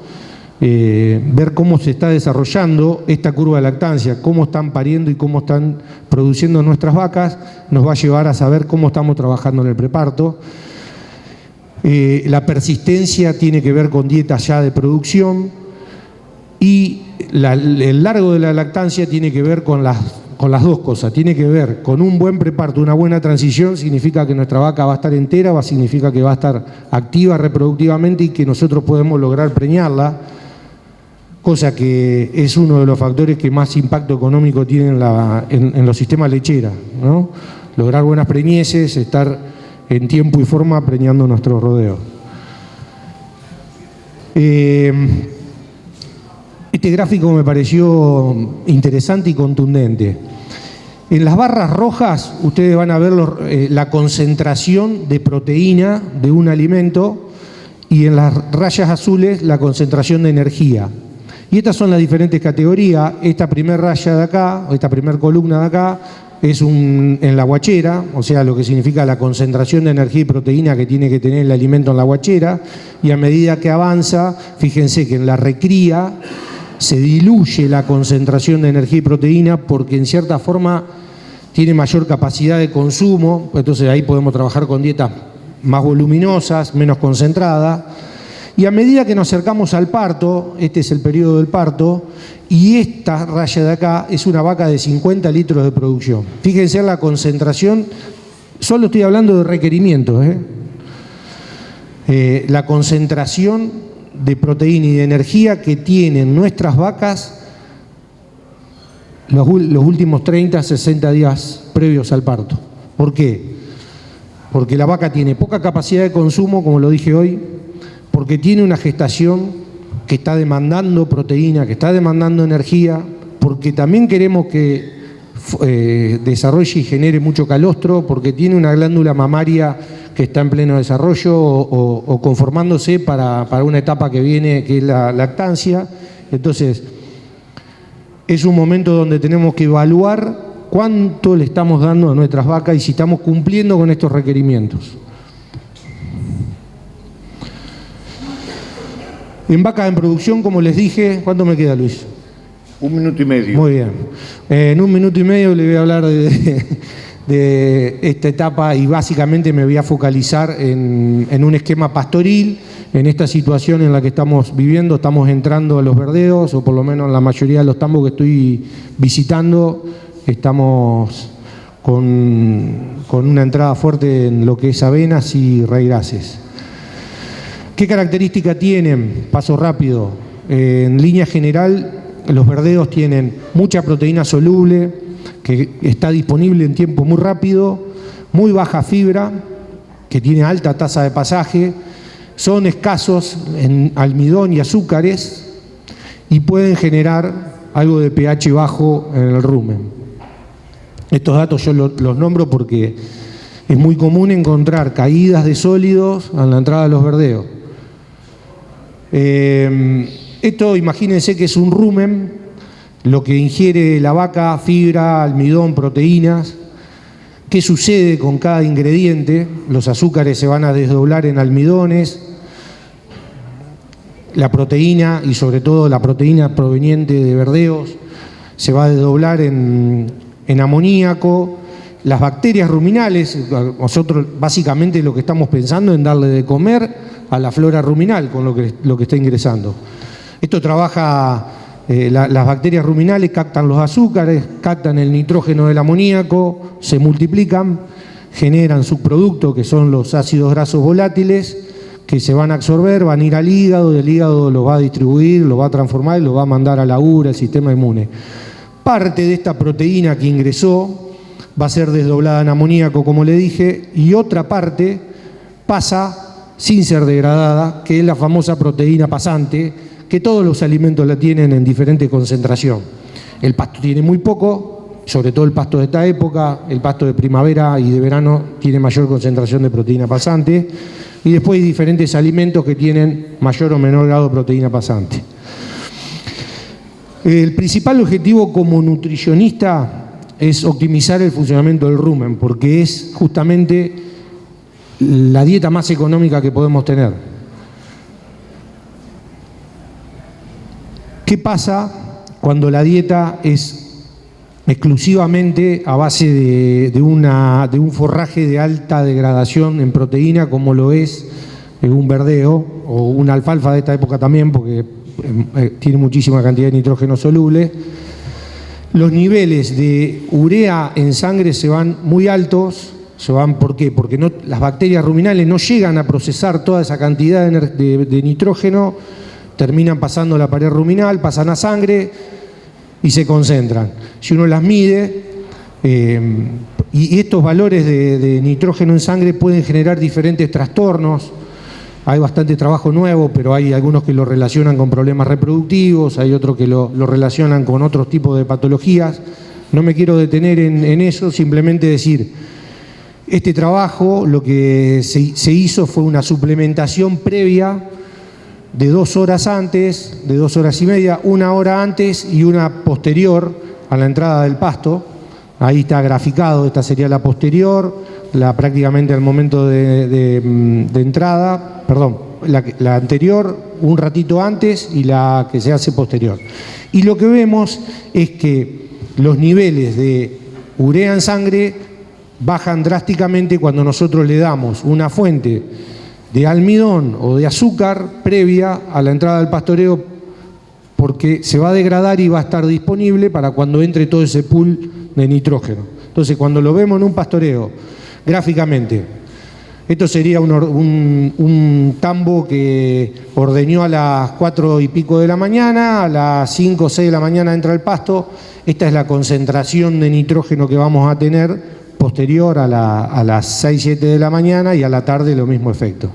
ver cómo se está desarrollando esta curva de lactancia, cómo están pariendo y cómo están produciendo nuestras vacas, nos va a llevar a saber cómo estamos trabajando en el preparto. La persistencia tiene que ver con dietas ya de producción y el largo de la lactancia tiene que ver con las dos cosas. Tiene que ver con un buen preparto, una buena transición, significa que nuestra vaca va a estar entera, significa que va a estar activa reproductivamente y que nosotros podemos lograr preñarla, cosa que es uno de los factores que más impacto económico tiene en los sistemas lecheras, ¿no? Lograr buenas preñeces, estar en tiempo y forma preñando nuestros rodeos. Este gráfico me pareció interesante y contundente. En las barras rojas ustedes van a ver la concentración de proteína de un alimento y en las rayas azules la concentración de energía. Y estas son las diferentes categorías. Esta primera raya de acá, esta primera columna de acá, es en la guachera, o sea, lo que significa la concentración de energía y proteína que tiene que tener el alimento en la guachera, y a medida que avanza, fíjense que en la recría se diluye la concentración de energía y proteína porque en cierta forma tiene mayor capacidad de consumo, entonces ahí podemos trabajar con dietas más voluminosas, menos concentradas. Y a medida que nos acercamos al parto, este es el periodo del parto, y esta raya de acá es una vaca de 50 litros de producción. Fíjense en la concentración, solo estoy hablando de requerimientos, la concentración de proteína y de energía que tienen nuestras vacas los últimos 30, 60 días previos al parto. ¿Por qué? Porque la vaca tiene poca capacidad de consumo, como lo dije hoy, porque tiene una gestación que está demandando proteína, que está demandando energía, porque también queremos que desarrolle y genere mucho calostro, porque tiene una glándula mamaria que está en pleno desarrollo o conformándose para una etapa que viene, que es la lactancia. Entonces, es un momento donde tenemos que evaluar cuánto le estamos dando a nuestras vacas y si estamos cumpliendo con estos requerimientos. En vacas en producción, como les dije, ¿cuánto me queda, Luis? 1 minuto y medio. Muy bien. En 1 minuto y medio le voy a hablar de esta etapa y básicamente me voy a focalizar en un esquema pastoril. En esta situación en la que estamos viviendo, estamos entrando a los verdeos, o por lo menos en la mayoría de los tambos que estoy visitando, estamos con una entrada fuerte en lo que es avenas y raíces. ¿Qué características tienen? Paso rápido. En línea general, los verdeos tienen mucha proteína soluble, que está disponible en tiempo muy rápido, muy baja fibra, que tiene alta tasa de pasaje, son escasos en almidón y azúcares y pueden generar algo de pH bajo en el rumen. Estos datos yo los nombro porque es muy común encontrar caídas de sólidos a la entrada de los verdeos. Esto imagínense que es un rumen, lo que ingiere la vaca: fibra, almidón, proteínas. ¿Qué sucede con cada ingrediente? Los azúcares se van a desdoblar en almidones, la proteína, y sobre todo la proteína proveniente de verdeos, se va a desdoblar en amoníaco. Las bacterias ruminales, nosotros básicamente lo que estamos pensando en darle de comer a la flora ruminal con lo que está ingresando. Esto trabaja, las bacterias ruminales captan los azúcares, captan el nitrógeno del amoníaco, se multiplican, generan subproductos que son los ácidos grasos volátiles, que se van a absorber, van a ir al hígado, y el hígado los va a distribuir, los va a transformar y los va a mandar a la ura, al sistema inmune. Parte de esta proteína que ingresó va a ser desdoblada en amoníaco, como le dije, y otra parte pasa sin ser degradada, que es la famosa proteína pasante, que todos los alimentos la tienen en diferente concentración. El pasto tiene muy poco, sobre todo el pasto de esta época, el pasto de primavera y de verano tiene mayor concentración de proteína pasante, y después hay diferentes alimentos que tienen mayor o menor grado de proteína pasante. El principal objetivo como nutricionista es optimizar el funcionamiento del rumen, porque es justamente la dieta más económica que podemos tener. ¿Qué pasa cuando la dieta es exclusivamente a base de un forraje de alta degradación en proteína, como lo es un verdeo o una alfalfa de esta época también, porque tiene muchísima cantidad de nitrógeno soluble? Los niveles de urea en sangre se van muy altos. ¿Por qué? Porque las bacterias ruminales no llegan a procesar toda esa cantidad de nitrógeno, terminan pasando la pared ruminal, pasan a sangre y se concentran. Si uno las mide, y estos valores de nitrógeno en sangre pueden generar diferentes trastornos. Hay bastante trabajo nuevo, pero hay algunos que lo relacionan con problemas reproductivos, hay otros que lo relacionan con otros tipos de patologías. No me quiero detener en eso, simplemente decir, este trabajo lo que se hizo fue una suplementación previa de 2 horas antes, de 2 horas y media, 1 hora antes y una posterior a la entrada del pasto. Ahí está graficado, esta sería la posterior, prácticamente al momento de entrada, perdón, la anterior un ratito antes y la que se hace posterior. Y lo que vemos es que los niveles de urea en sangre bajan drásticamente cuando nosotros le damos una fuente de almidón o de azúcar previa a la entrada del pastoreo, porque se va a degradar y va a estar disponible para cuando entre todo ese pool de nitrógeno. Entonces, cuando lo vemos en un pastoreo, gráficamente, esto sería un tambo que ordeñó a las 4 y pico de la mañana, a las 5 o 6 de la mañana entra el pasto. Esta es la concentración de nitrógeno que vamos a tener posterior a las 6, 7 de la mañana, y a la tarde lo mismo efecto.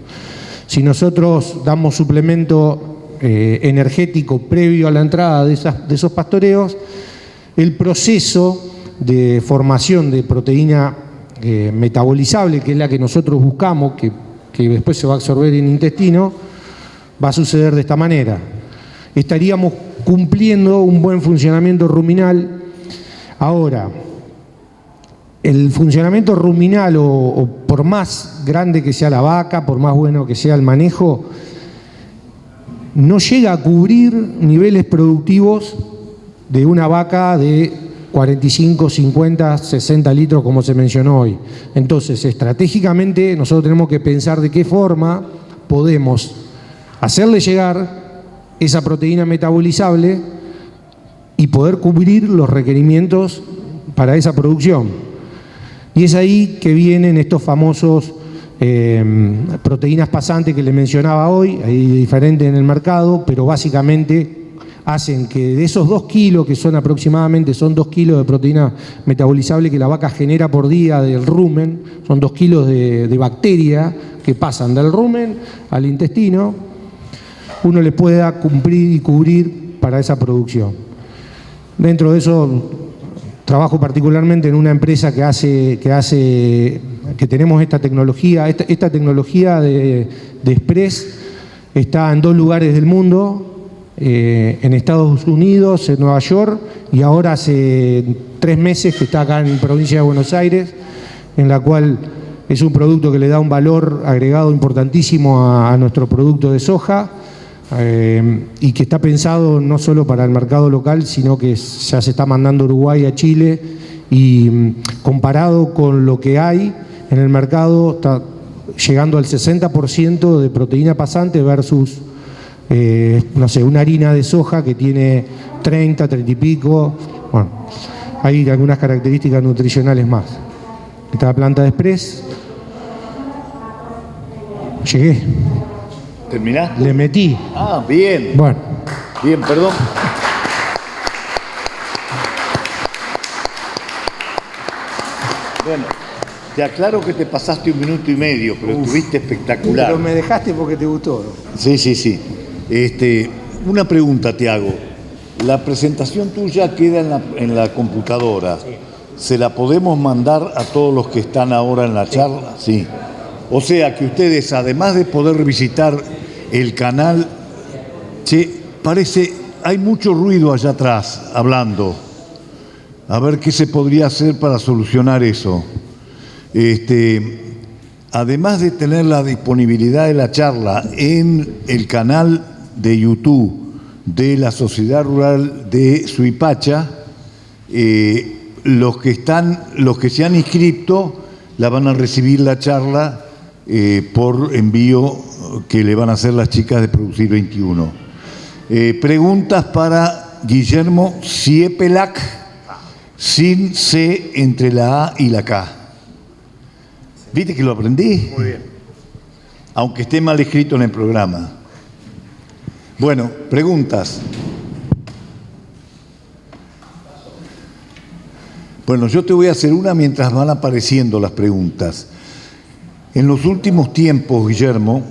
Si nosotros damos suplemento energético previo a la entrada de esos pastoreos, el proceso de formación de proteína metabolizable, que es la que nosotros buscamos, que después se va a absorber en el intestino, va a suceder de esta manera. Estaríamos cumpliendo un buen funcionamiento ruminal. Ahora, el funcionamiento ruminal, o por más grande que sea la vaca, por más bueno que sea el manejo, no llega a cubrir niveles productivos de una vaca de 45, 50, 60 litros como se mencionó hoy. Entonces, estratégicamente nosotros tenemos que pensar de qué forma podemos hacerle llegar esa proteína metabolizable y poder cubrir los requerimientos para esa producción. Y es ahí que vienen estos famosos proteínas pasantes que les mencionaba hoy, hay diferentes en el mercado, pero básicamente hacen que de esos 2 kilos, que son aproximadamente, son 2 kilos de proteína metabolizable que la vaca genera por día del rumen, son 2 kilos de bacteria que pasan del rumen al intestino, uno le pueda cumplir y cubrir para esa producción. Dentro de eso, trabajo particularmente en una empresa que tenemos esta tecnología. Esta tecnología de Express está en 2 lugares del mundo, en Estados Unidos, en Nueva York, y ahora hace 3 meses que está acá en provincia de Buenos Aires, en la cual es un producto que le da un valor agregado importantísimo a nuestro producto de soja, y que está pensado no solo para el mercado local, sino que ya se está mandando a Uruguay, a Chile, y comparado con lo que hay en el mercado, está llegando al 60% de proteína pasante versus, no sé, una harina de soja que tiene 30, 30 y pico. Bueno, hay algunas características nutricionales más. Esta es la planta de Express. Llegué. ¿Terminaste? Le metí. Ah, bien. Bueno. Bien, perdón. Bueno, te aclaro que te pasaste 1 minuto y medio, pero estuviste espectacular. Pero me dejaste porque te gustó, ¿no? Sí, sí, sí. Una pregunta te hago. La presentación tuya queda en la computadora. Sí. ¿Se la podemos mandar a todos los que están ahora en la charla? Sí. O sea que ustedes, además de poder visitar el canal, hay mucho ruido allá atrás hablando. A ver qué se podría hacer para solucionar eso. Además de tener la disponibilidad de la charla en el canal de YouTube de la Sociedad Rural de Suipacha, los que se han inscrito la van a recibir la charla por envío que le van a hacer las chicas de Producir 21. Preguntas para Guillermo Siepelac, sin C entre la A y la K. ¿Viste que lo aprendí? Muy bien. Aunque esté mal escrito en el programa. Bueno, preguntas. Bueno, yo te voy a hacer una mientras van apareciendo las preguntas. En los últimos tiempos, Guillermo,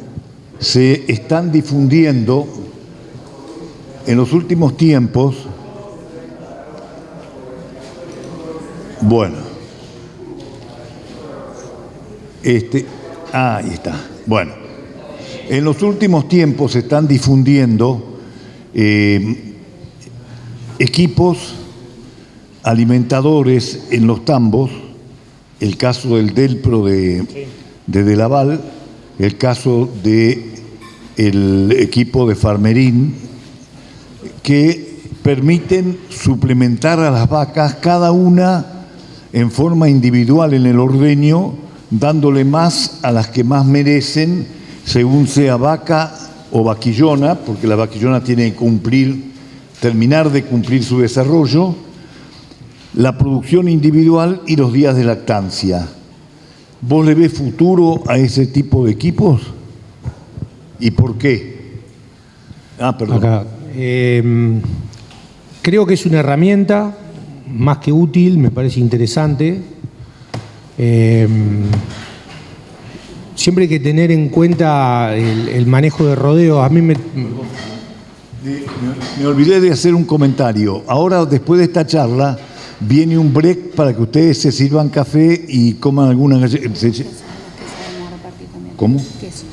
se están difundiendo, bueno, ahí está. Bueno, en los últimos tiempos se están difundiendo equipos alimentadores en los tambos, el caso del Delpro de Delaval, el caso del equipo de Farmerín, que permiten suplementar a las vacas, cada una en forma individual en el ordeño, dándole más a las que más merecen, según sea vaca o vaquillona, porque la vaquillona tiene que terminar de cumplir su desarrollo, la producción individual y los días de lactancia. ¿Vos le ves futuro a ese tipo de equipos? ¿Y por qué? Perdón. Acá. Creo que es una herramienta más que útil, me parece interesante. Siempre hay que tener en cuenta el manejo de rodeos. A mí me olvidé de hacer un comentario. Ahora, después de esta charla, viene un break para que ustedes se sirvan café y coman algunas galletas. ¿Cómo? Quesos.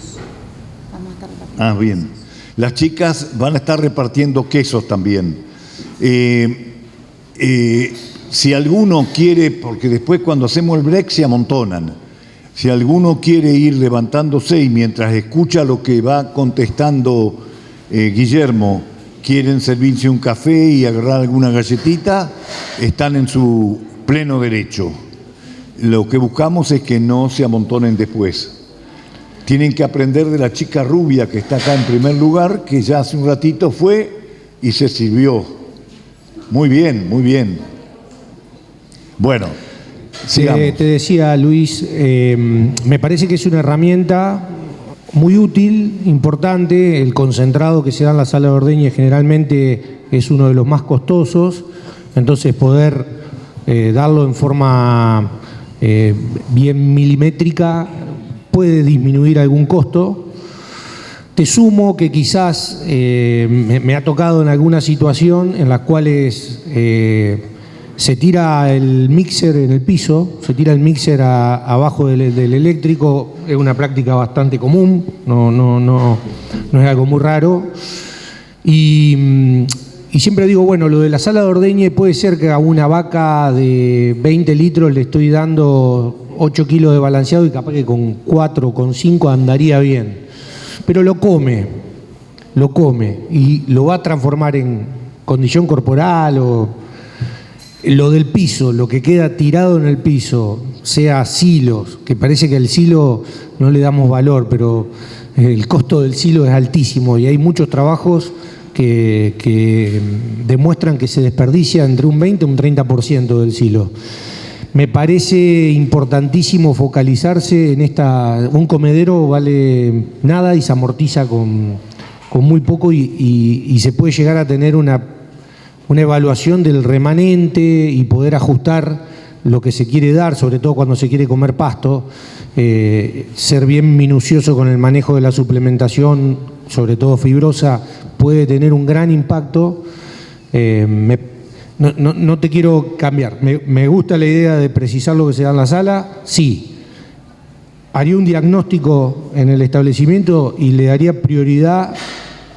Vamos a estar repartiendo. Bien. Las chicas van a estar repartiendo quesos también. Si alguno quiere, porque después cuando hacemos el break se amontonan, si alguno quiere ir levantándose y mientras escucha lo que va contestando Guillermo, quieren servirse un café y agarrar alguna galletita, están en su pleno derecho. Lo que buscamos es que no se amontonen después. Tienen que aprender de la chica rubia que está acá en primer lugar, que ya hace un ratito fue y se sirvió. Muy bien, muy bien. Bueno, sigamos. Te decía, Luis, me parece que es una herramienta muy útil, importante. El concentrado que se da en la sala de ordeñe generalmente es uno de los más costosos, entonces poder darlo en forma bien milimétrica puede disminuir algún costo. Te sumo que quizás me ha tocado en alguna situación en las cuales se tira el mixer en el piso, se tira el mixer abajo del eléctrico. Es una práctica bastante común, no es algo muy raro. Y siempre digo, bueno, lo de la sala de ordeñe puede ser que a una vaca de 20 litros le estoy dando 8 kilos de balanceado y capaz que con 4 o con 5 andaría bien. Pero lo come y lo va a transformar en condición corporal. O lo del piso, lo que queda tirado en el piso, sea silos, que parece que al silo no le damos valor, pero el costo del silo es altísimo y hay muchos trabajos que demuestran que se desperdicia entre un 20 y un 30% del silo. Me parece importantísimo focalizarse en esta. Un comedero vale nada y se amortiza con muy poco y se puede llegar a tener una evaluación del remanente y poder ajustar lo que se quiere dar, sobre todo cuando se quiere comer pasto, ser bien minucioso con el manejo de la suplementación, sobre todo fibrosa, puede tener un gran impacto. No te quiero cambiar. Me gusta la idea de precisar lo que se da en la sala. Sí. Haría un diagnóstico en el establecimiento y le daría prioridad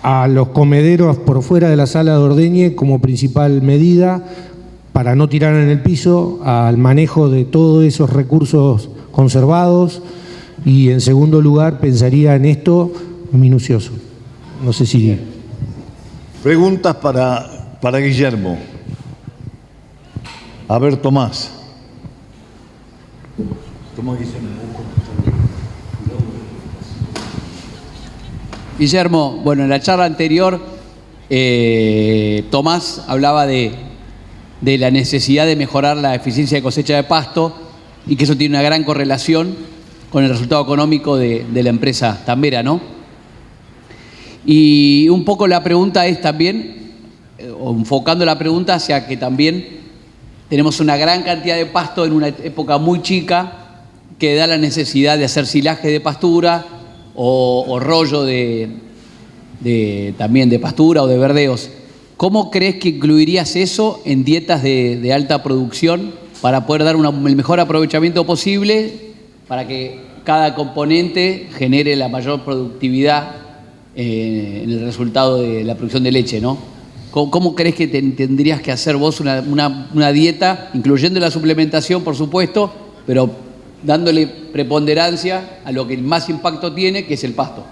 a los comederos por fuera de la sala de ordeñe como principal medida para no tirar en el piso, al manejo de todos esos recursos conservados, y en segundo lugar pensaría en esto minucioso. No sé si... Preguntas para Guillermo. A ver, Tomás. Guillermo, bueno, en la charla anterior, Tomás hablaba de la necesidad de mejorar la eficiencia de cosecha de pasto y que eso tiene una gran correlación con el resultado económico de la empresa tambera, ¿no? Y un poco la pregunta es también, enfocando la pregunta hacia que también tenemos una gran cantidad de pasto en una época muy chica que da la necesidad de hacer silaje de pastura o rollo también de pastura o de verdeos. ¿Cómo crees que incluirías eso en dietas de alta producción para poder dar el mejor aprovechamiento posible para que cada componente genere la mayor productividad en el resultado de la producción de leche, ¿no? ¿Cómo crees que tendrías que hacer vos una dieta, incluyendo la suplementación, por supuesto, pero dándole preponderancia a lo que más impacto tiene, que es el pasto?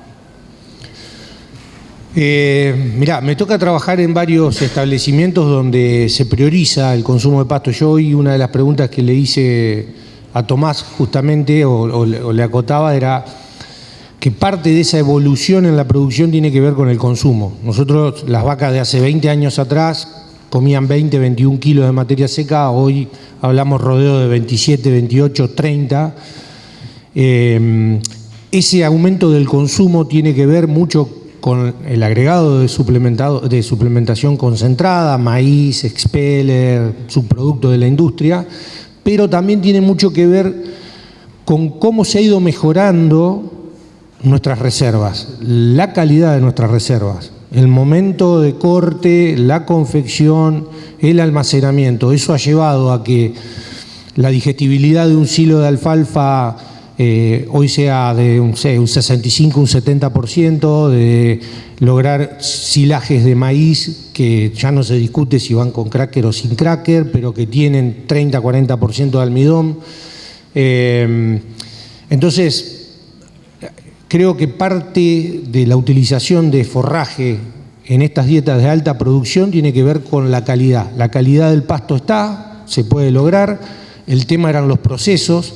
Mirá, me toca trabajar en varios establecimientos donde se prioriza el consumo de pasto. Yo hoy una de las preguntas que le hice a Tomás justamente, o le acotaba, era que parte de esa evolución en la producción tiene que ver con el consumo. Nosotros, las vacas de hace 20 años atrás, comían 20, 21 kilos de materia seca, hoy hablamos rodeo de 27, 28, 30. Ese aumento del consumo tiene que ver mucho con el agregado de suplementación concentrada, maíz, expeller, subproducto de la industria, pero también tiene mucho que ver con cómo se ha ido mejorando nuestras reservas, la calidad de nuestras reservas, el momento de corte, la confección, el almacenamiento. Eso ha llevado a que la digestibilidad de un silo de alfalfa hoy sea de un 65, un 70%, de lograr silajes de maíz que ya no se discute si van con cracker o sin cracker, pero que tienen 30, 40% de almidón. Entonces, creo que parte de la utilización de forraje en estas dietas de alta producción tiene que ver con la calidad. La calidad del pasto se puede lograr, el tema eran los procesos,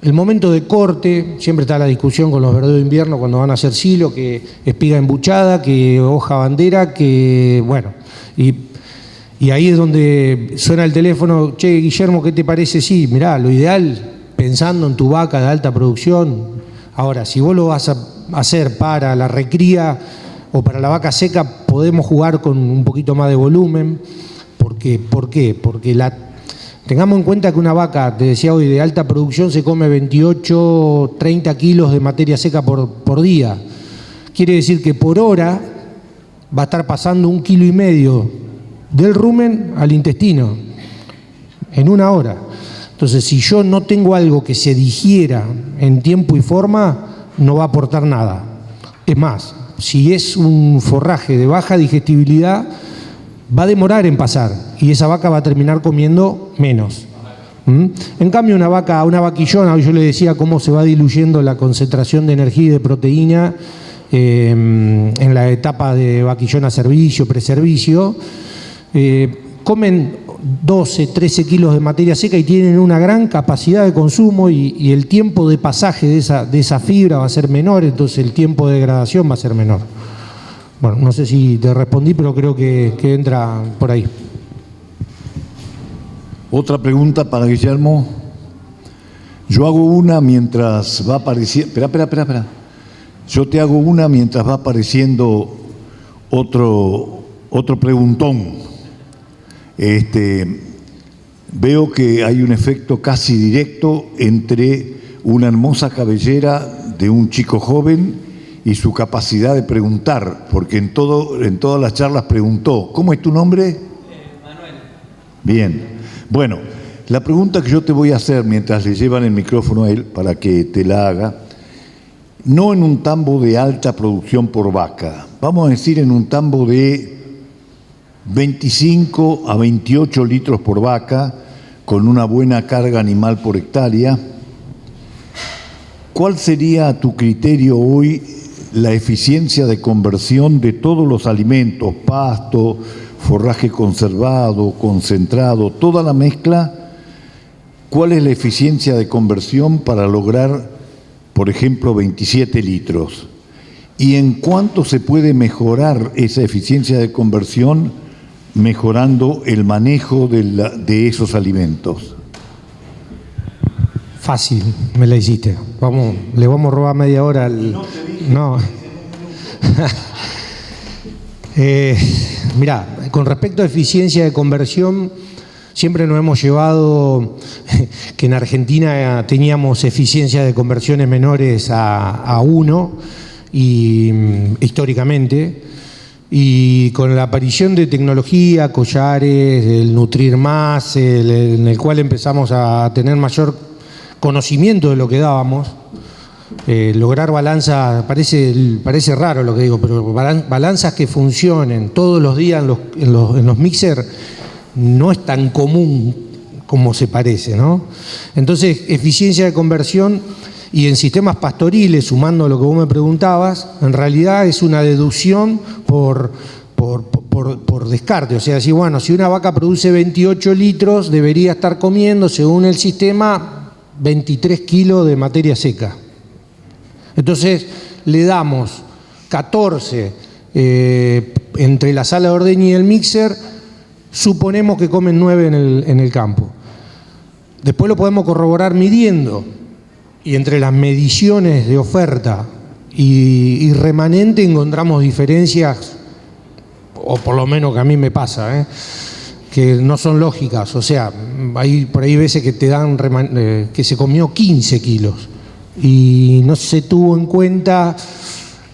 el momento de corte, siempre está la discusión con los verdeos de invierno cuando van a hacer silo, que espiga embuchada, que hoja bandera, que bueno, y ahí es donde suena el teléfono, che, Guillermo, ¿qué te parece? Sí, mirá, lo ideal, pensando en tu vaca de alta producción, ahora, si vos lo vas a hacer para la recría o para la vaca seca, podemos jugar con un poquito más de volumen. ¿Por qué? Porque tengamos en cuenta que una vaca, te decía hoy, de alta producción se come 28, 30 kilos de materia seca por día. Quiere decir que por hora va a estar pasando 1,5 kilos del rumen al intestino, en una hora. Entonces, si yo no tengo algo que se digiera en tiempo y forma, no va a aportar nada. Es más, si es un forraje de baja digestibilidad, va a demorar en pasar y esa vaca va a terminar comiendo menos. En cambio, una vaquillona, yo le decía cómo se va diluyendo la concentración de energía y de proteína en la etapa de vaquillona servicio, preservicio, comen 12, 13 kilos de materia seca y tienen una gran capacidad de consumo y el tiempo de pasaje de esa fibra va a ser menor, entonces el tiempo de degradación va a ser menor. Bueno, no sé si te respondí, pero creo que entra por ahí. Otra pregunta para Guillermo. Yo hago una mientras va apareciendo... Espera. Yo te hago una mientras va apareciendo otro preguntón. Veo que hay un efecto casi directo entre una hermosa cabellera de un chico joven y su capacidad de preguntar, porque en todas las charlas preguntó. ¿Cómo es tu nombre? Manuel. Bien. Bueno, la pregunta que yo te voy a hacer mientras le llevan el micrófono a él para que te la haga, no en un tambo de alta producción por vaca, vamos a decir en un tambo de 25 a 28 litros por vaca, con una buena carga animal por hectárea. ¿Cuál sería a tu criterio hoy la eficiencia de conversión de todos los alimentos, pasto, forraje conservado, concentrado, toda la mezcla? ¿Cuál es la eficiencia de conversión para lograr, por ejemplo, 27 litros? ¿Y en cuánto se puede mejorar esa eficiencia de conversión mejorando el manejo de esos alimentos? Fácil, me la hiciste. Le vamos a robar media hora. No. Mirá, con respecto a eficiencia de conversión, siempre nos hemos llevado que en Argentina teníamos eficiencia de conversiones menores a 1 y históricamente. Y con la aparición de tecnología, collares, el Nutrir Más, en el cual empezamos a tener mayor conocimiento de lo que dábamos, lograr balanzas, parece raro lo que digo, pero balanzas que funcionen todos los días en los mixer no es tan común como se parece, ¿no? Entonces, eficiencia de conversión. Y en sistemas pastoriles, sumando lo que vos me preguntabas, en realidad es una deducción por descarte. O sea, si una vaca produce 28 litros, debería estar comiendo, según el sistema, 23 kilos de materia seca. Entonces, le damos 14 entre la sala de ordeña y el mixer, suponemos que comen 9 en el campo. Después lo podemos corroborar midiendo. Y entre las mediciones de oferta y remanente encontramos diferencias, o por lo menos que a mí me pasa, que no son lógicas. O sea, por ahí veces que te dan que se comió 15 kilos y no se tuvo en cuenta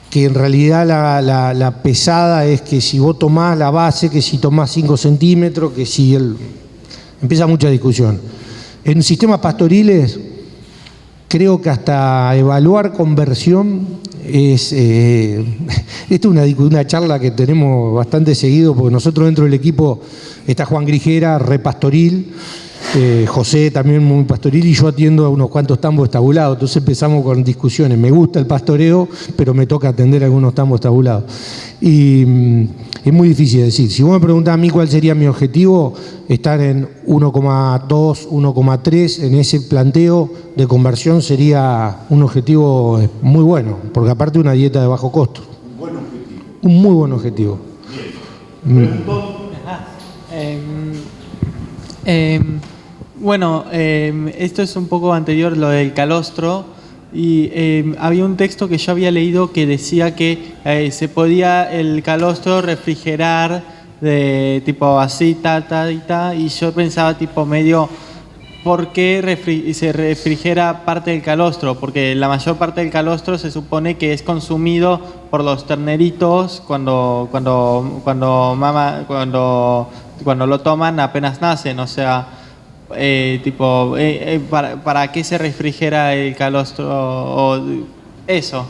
que en realidad la pesada es que si vos tomás la base, que si tomás 5 centímetros, que si empieza mucha discusión. En sistemas pastoriles, creo que hasta evaluar conversión esta es una charla que tenemos bastante seguido, porque nosotros dentro del equipo está Juan Grijera, repastoril, José también muy pastoril y yo atiendo a unos cuantos tambos tabulados, entonces empezamos con discusiones. Me gusta el pastoreo, pero me toca atender algunos tambos tabulados. Y es muy difícil decir. Si vos me preguntás a mí cuál sería mi objetivo, estar en 1,2, 1,3 en ese planteo de conversión sería un objetivo muy bueno, porque aparte una dieta de bajo costo. Un buen objetivo. Un muy buen objetivo. Bueno, esto es un poco anterior, lo del calostro, y había un texto que yo había leído que decía que se podía el calostro refrigerar de tipo así, y yo pensaba tipo medio, ¿por qué se refrigera parte del calostro? Porque la mayor parte del calostro se supone que es consumido por los terneritos cuando lo toman apenas nacen, o sea, ¿para qué se refrigera el calostro? O eso.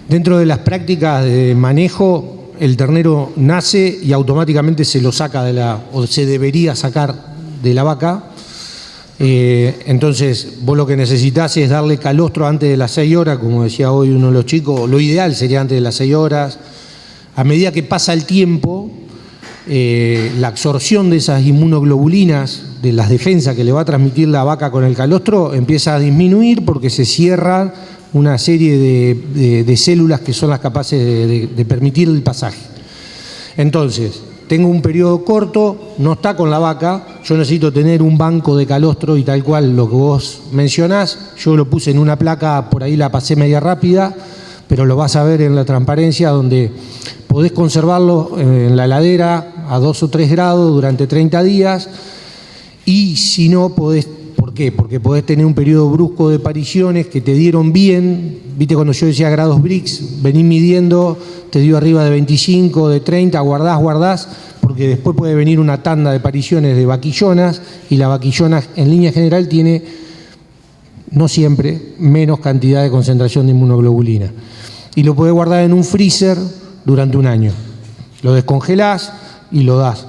Dentro de las prácticas de manejo, el ternero nace y automáticamente se lo saca o se debería sacar de la vaca. Entonces, vos lo que necesitas es darle calostro antes de las 6 horas, como decía hoy uno de los chicos, lo ideal sería antes de las 6 horas. A medida que pasa el tiempo, la absorción de esas inmunoglobulinas, de las defensas que le va a transmitir la vaca con el calostro, empieza a disminuir porque se cierran una serie de células que son las capaces de permitir el pasaje. Entonces, tengo un periodo corto, no está con la vaca, yo necesito tener un banco de calostro y tal cual lo que vos mencionás, yo lo puse en una placa, por ahí la pasé media rápida, pero lo vas a ver en la transparencia donde podés conservarlo en la heladera a 2 o 3 grados durante 30 días y si no podés, ¿por qué? Porque podés tener un periodo brusco de apariciones que te dieron bien, viste cuando yo decía grados Brix, venís midiendo, te dio arriba de 25, de 30, guardás, porque después puede venir una tanda de apariciones de vaquillonas y la vaquillona en línea general tiene, no siempre, menos cantidad de concentración de inmunoglobulina. Y lo podés guardar en un freezer durante un año. Lo descongelás y lo das.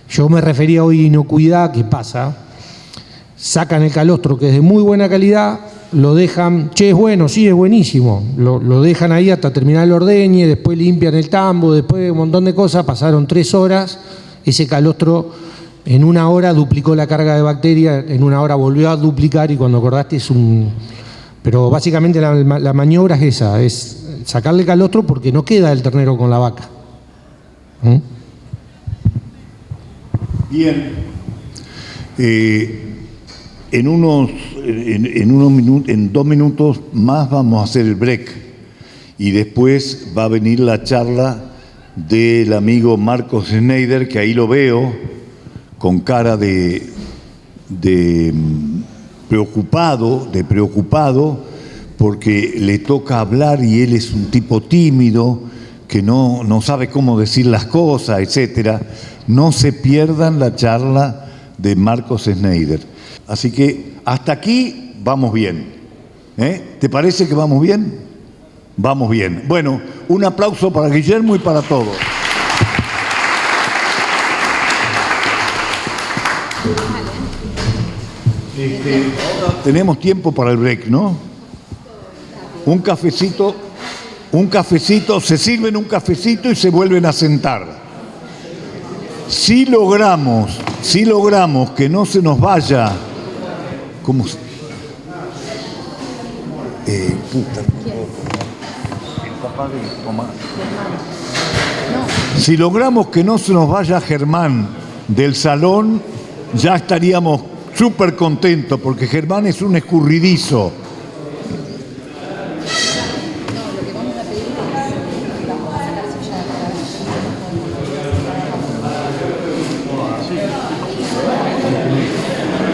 Yo me refería hoy a inocuidad, ¿qué pasa? Sacan el calostro que es de muy buena calidad, lo dejan, es bueno, sí, es buenísimo, lo dejan ahí hasta terminar el ordeñe, después limpian el tambo, después un montón de cosas, pasaron 3 horas, ese calostro en 1 hora duplicó la carga de bacterias, en 1 hora volvió a duplicar y cuando acordaste es un... Pero básicamente la maniobra es esa, es sacarle calostro porque no queda el ternero con la vaca. Bien. En 2 minutos más vamos a hacer el break y después va a venir la charla del amigo Marcos Schneider, que ahí lo veo con cara de preocupado, porque le toca hablar y él es un tipo tímido que no sabe cómo decir las cosas, etcétera. No se pierdan la charla de Marcos Schneider. Así que hasta aquí vamos bien. ¿Te parece que vamos bien? Vamos bien. Bueno, un aplauso para Guillermo y para todos. Tenemos tiempo para el break, ¿no? Un cafecito, se sirven un cafecito y se vuelven a sentar. Si logramos que no se nos vaya, ¿cómo? El papá de Tomás. Si logramos que no se nos vaya Germán del salón, ya estaríamos súper contentos, porque Germán es un escurridizo.